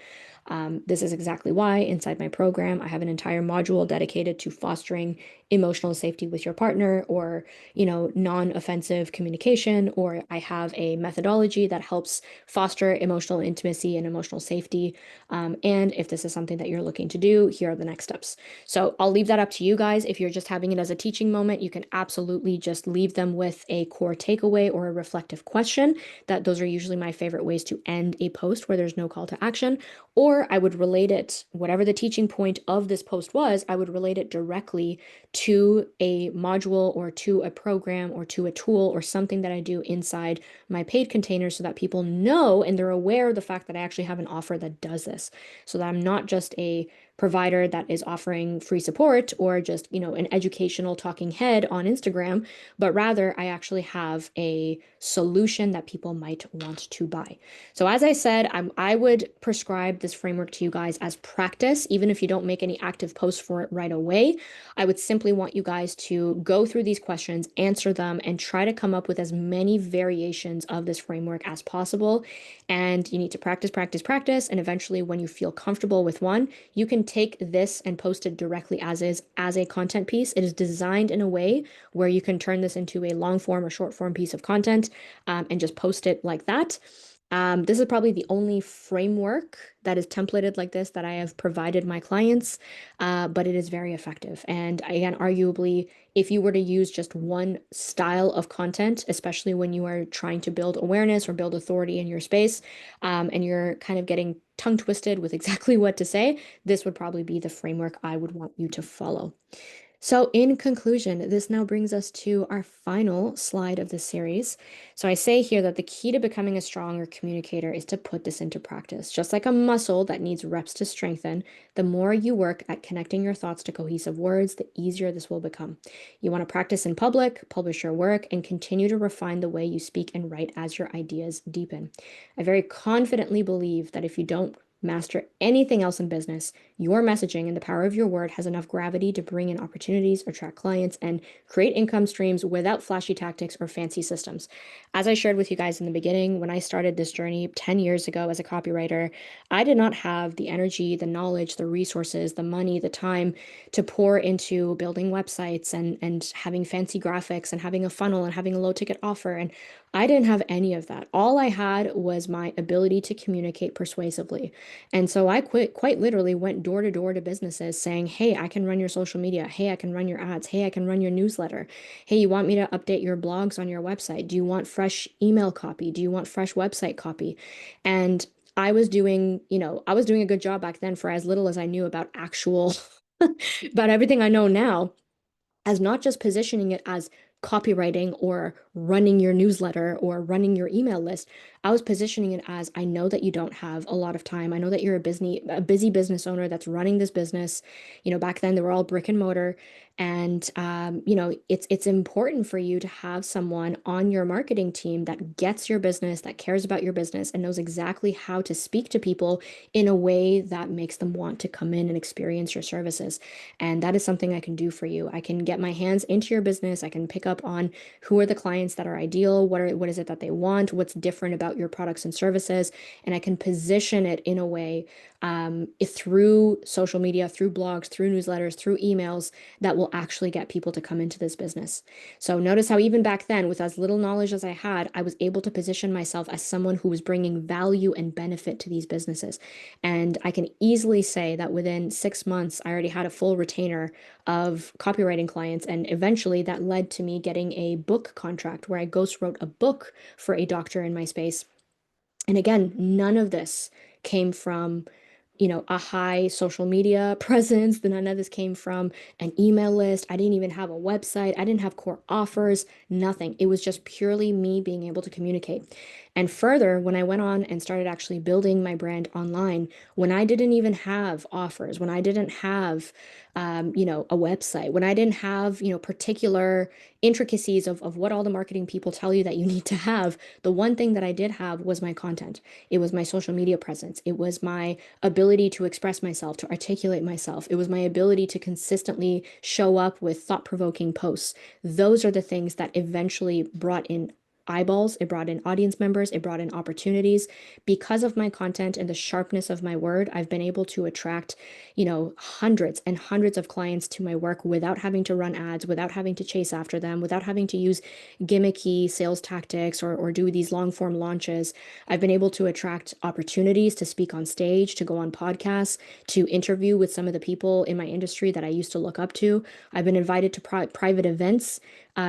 this is exactly why inside my program, I have an entire module dedicated to fostering emotional safety with your partner, or, non-offensive communication, or I have a methodology that helps foster emotional intimacy and emotional safety. And if this is something that you're looking to do, here are the next steps. So I'll leave that up to you guys. If you're just having it as a teaching moment, you can absolutely just leave them with a core takeaway or a reflective question. That those are usually my favorite ways to end a post where there's no call to action. Or I would relate it, whatever the teaching point of this post was, I would relate it directly to a module or to a program or to a tool or something that I do inside my paid container, so that people know and they're aware of the fact that I actually have an offer that does this, so that I'm not just a provider that is offering free support or just, an educational talking head on Instagram, but rather I actually have a solution that people might want to buy. So as I said, I would prescribe this framework to you guys as practice, even if you don't make any active posts for it right away. I would simply want you guys to go through these questions, answer them, and try to come up with as many variations of this framework as possible. And you need to practice, practice, practice. And eventually, when you feel comfortable with one, you can take this and post it directly as is, as a content piece. It is designed in a way where you can turn this into a long form or short form piece of content, and just post it like that. This is probably the only framework that is templated like this that I have provided my clients, but it is very effective. And again, arguably, if you were to use just one style of content, especially when you are trying to build awareness or build authority in your space, and you're kind of getting tongue twisted with exactly what to say, this would probably be the framework I would want you to follow. So, in conclusion, this now brings us to our final slide of the series. So, I say here that the key to becoming a stronger communicator is to put this into practice. Just like a muscle that needs reps to strengthen, the more you work at connecting your thoughts to cohesive words, the easier this will become. You want to practice in public, publish your work, and continue to refine the way you speak and write as your ideas deepen. I very confidently believe that if you don't master anything else in business, your messaging and the power of your word has enough gravity to bring in opportunities, attract clients, and create income streams without flashy tactics or fancy systems. As I shared with you guys in the beginning, when I started this journey 10 years ago as a copywriter, I did not have the energy, the knowledge, the resources, the money, the time to pour into building websites and having fancy graphics and having a funnel and having a low ticket offer. And I didn't have any of that. All I had was my ability to communicate persuasively. And so I quite literally went door to door to businesses saying, hey, I can run your social media. Hey, I can run your ads. Hey, I can run your newsletter. Hey, you want me to update your blogs on your website? Do you want fresh email copy? Do you want fresh website copy? And I was doing a good job back then for as little as I knew about actual, about everything I know now, as not just positioning it as copywriting or running your newsletter or running your email list. I was positioning it as I know that you don't have a lot of time. I know that you're a busy business owner that's running this business. Back then they were all brick and mortar. And it's important for you to have someone on your marketing team that gets your business, that cares about your business, and knows exactly how to speak to people in a way that makes them want to come in and experience your services. And that is something I can do for you. I can get my hands into your business. I can pick up on who are the clients that are ideal, what is it that they want, what's different about your products and services, and I can position it in a way through social media, through blogs, through newsletters, through emails that will actually get people to come into this business. So notice how even back then, with as little knowledge as I had, I was able to position myself as someone who was bringing value and benefit to these businesses. And I can easily say that within 6 months, I already had a full retainer of copywriting clients. And eventually that led to me getting a book contract where I ghost wrote a book for a doctor in my space. And again, none of this came from a high social media presence. None of this came from an email list. I didn't even have a website. I didn't have core offers, nothing. It was just purely me being able to communicate. And further, when I went on and started actually building my brand online, when I didn't even have offers, when I didn't have, a website, when I didn't have, particular intricacies of what all the marketing people tell you that you need to have, the one thing that I did have was my content. It was my social media presence. It was my ability to express myself, to articulate myself. It was my ability to consistently show up with thought-provoking posts. Those are the things that eventually brought in eyeballs, it brought in audience members, it brought in opportunities. Because of my content and the sharpness of my word, I've been able to attract, hundreds and hundreds of clients to my work without having to run ads, without having to chase after them, without having to use gimmicky sales tactics or do these long form launches. I've been able to attract opportunities to speak on stage, to go on podcasts, to interview with some of the people in my industry that I used to look up to. I've been invited to private events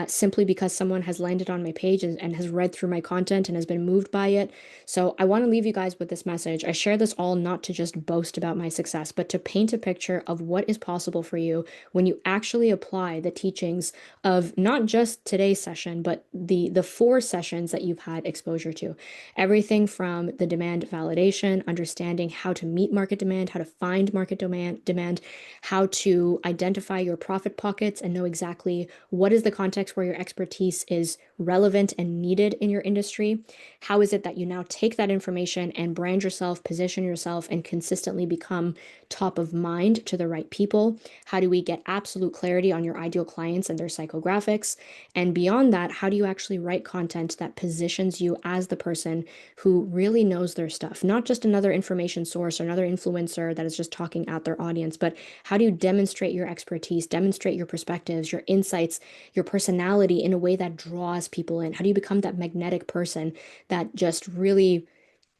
simply because someone has landed on my page and has read through my content and has been moved by it. So I want to leave you guys with this message. I share this all not to just boast about my success, but to paint a picture of what is possible for you when you actually apply the teachings of not just today's session, but the four sessions that you've had exposure to. Everything from the demand validation, understanding how to meet market demand, how to find market demand, how to identify your profit pockets and know exactly what is the context where your expertise is relevant and needed in your industry. How is it that you now take that information and brand yourself, position yourself, and consistently become top of mind to the right people? How do we get absolute clarity on your ideal clients and their psychographics? And beyond that, how do you actually write content that positions you as the person who really knows their stuff? Not just another information source or another influencer that is just talking at their audience, but how do you demonstrate your expertise, demonstrate your perspectives, your insights, your personality in a way that draws people in? How do you become that magnetic person that just really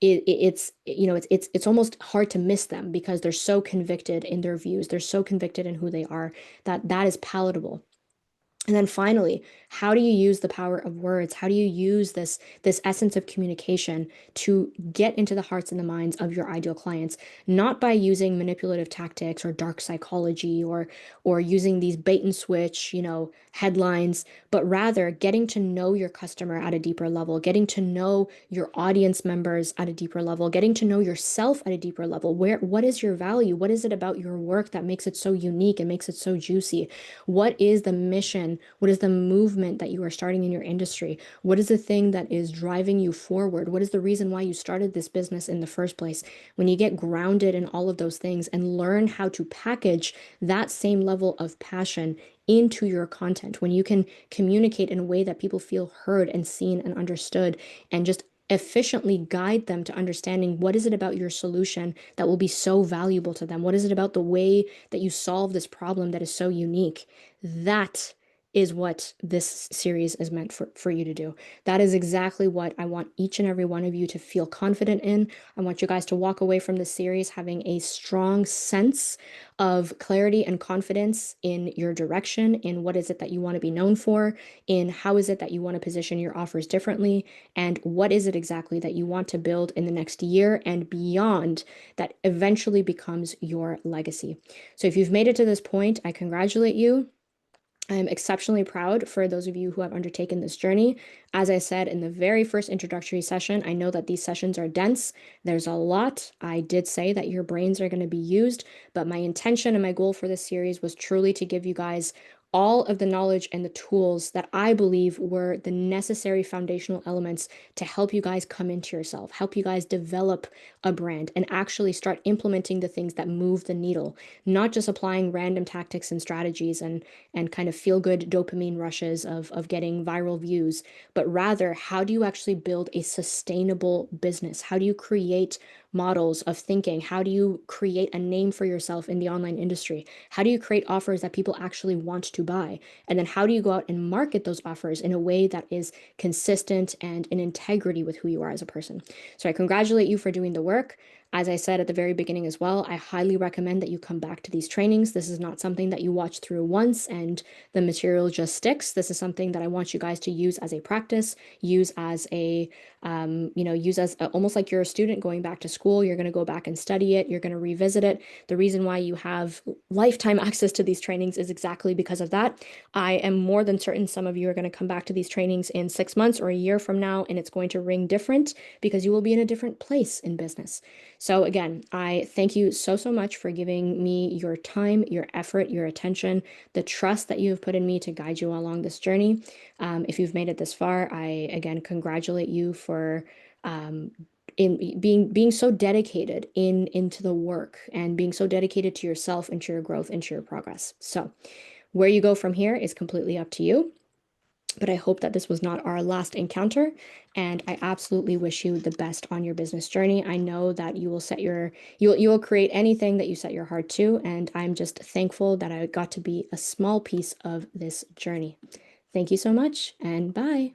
it's almost hard to miss them because they're so convicted in their views, they're so convicted in who they are, that is palatable. And then finally, how do you use the power of words? How do you use this essence of communication to get into the hearts and the minds of your ideal clients? Not by using manipulative tactics or dark psychology or using these bait and switch, headlines, but rather getting to know your customer at a deeper level, getting to know your audience members at a deeper level, getting to know yourself at a deeper level. What is your value? What is it about your work that makes it so unique and makes it so juicy? What is the mission What is the movement that you are starting in your industry? What is the thing that is driving you forward? What is the reason why you started this business in the first place? When you get grounded in all of those things and learn how to package that same level of passion into your content, when you can communicate in a way that people feel heard and seen and understood, and just efficiently guide them to understanding what is it about your solution that will be so valuable to them? What is it about the way that you solve this problem that is so unique? That is what this series is meant for you to do. That is exactly what I want each and every one of you to feel confident in. I want you guys to walk away from this series having a strong sense of clarity and confidence in your direction, in what is it that you want to be known for, in how is it that you want to position your offers differently, and what is it exactly that you want to build in the next year and beyond that eventually becomes your legacy. So if you've made it to this point, I congratulate you. I'm exceptionally proud for those of you who have undertaken this journey. As I said in the very first introductory session, I know that these sessions are dense. There's a lot. I did say that your brains are going to be used, but my intention and my goal for this series was truly to give you guys all of the knowledge and the tools that I believe were the necessary foundational elements to help you guys come into yourself, help you guys develop a brand, and actually start implementing the things that move the needle, not just applying random tactics and strategies and kind of feel good dopamine rushes of getting viral views, but rather, how do you actually build a sustainable business? How do you create models of thinking? How do you create a name for yourself in the online industry? How do you create offers that people actually want to buy? And then how do you go out and market those offers in a way that is consistent and in integrity with who you are as a person? So I congratulate you for doing the work. As I said at the very beginning as well, I highly recommend that you come back to these trainings. This is not something that you watch through once and the material just sticks. This is something that I want you guys to use as a practice, use as almost like you're a student going back to school. You're going to go back and study it. You're going to revisit it. The reason why you have lifetime access to these trainings is exactly because of that. I am more than certain some of you are going to come back to these trainings in 6 months or a year from now, and it's going to ring different because you will be in a different place in business. So again, I thank you so, so much for giving me your time, your effort, your attention, the trust that you have put in me to guide you along this journey. If you've made it this far, I again congratulate you for um, in being so dedicated into the work and being so dedicated to yourself and to your growth and to your progress. So where you go from here is completely up to you. But I hope that this was not our last encounter, and I absolutely wish you the best on your business journey. I know that you will create anything that you set your heart to, and I'm just thankful that I got to be a small piece of this journey. Thank you so much, and bye.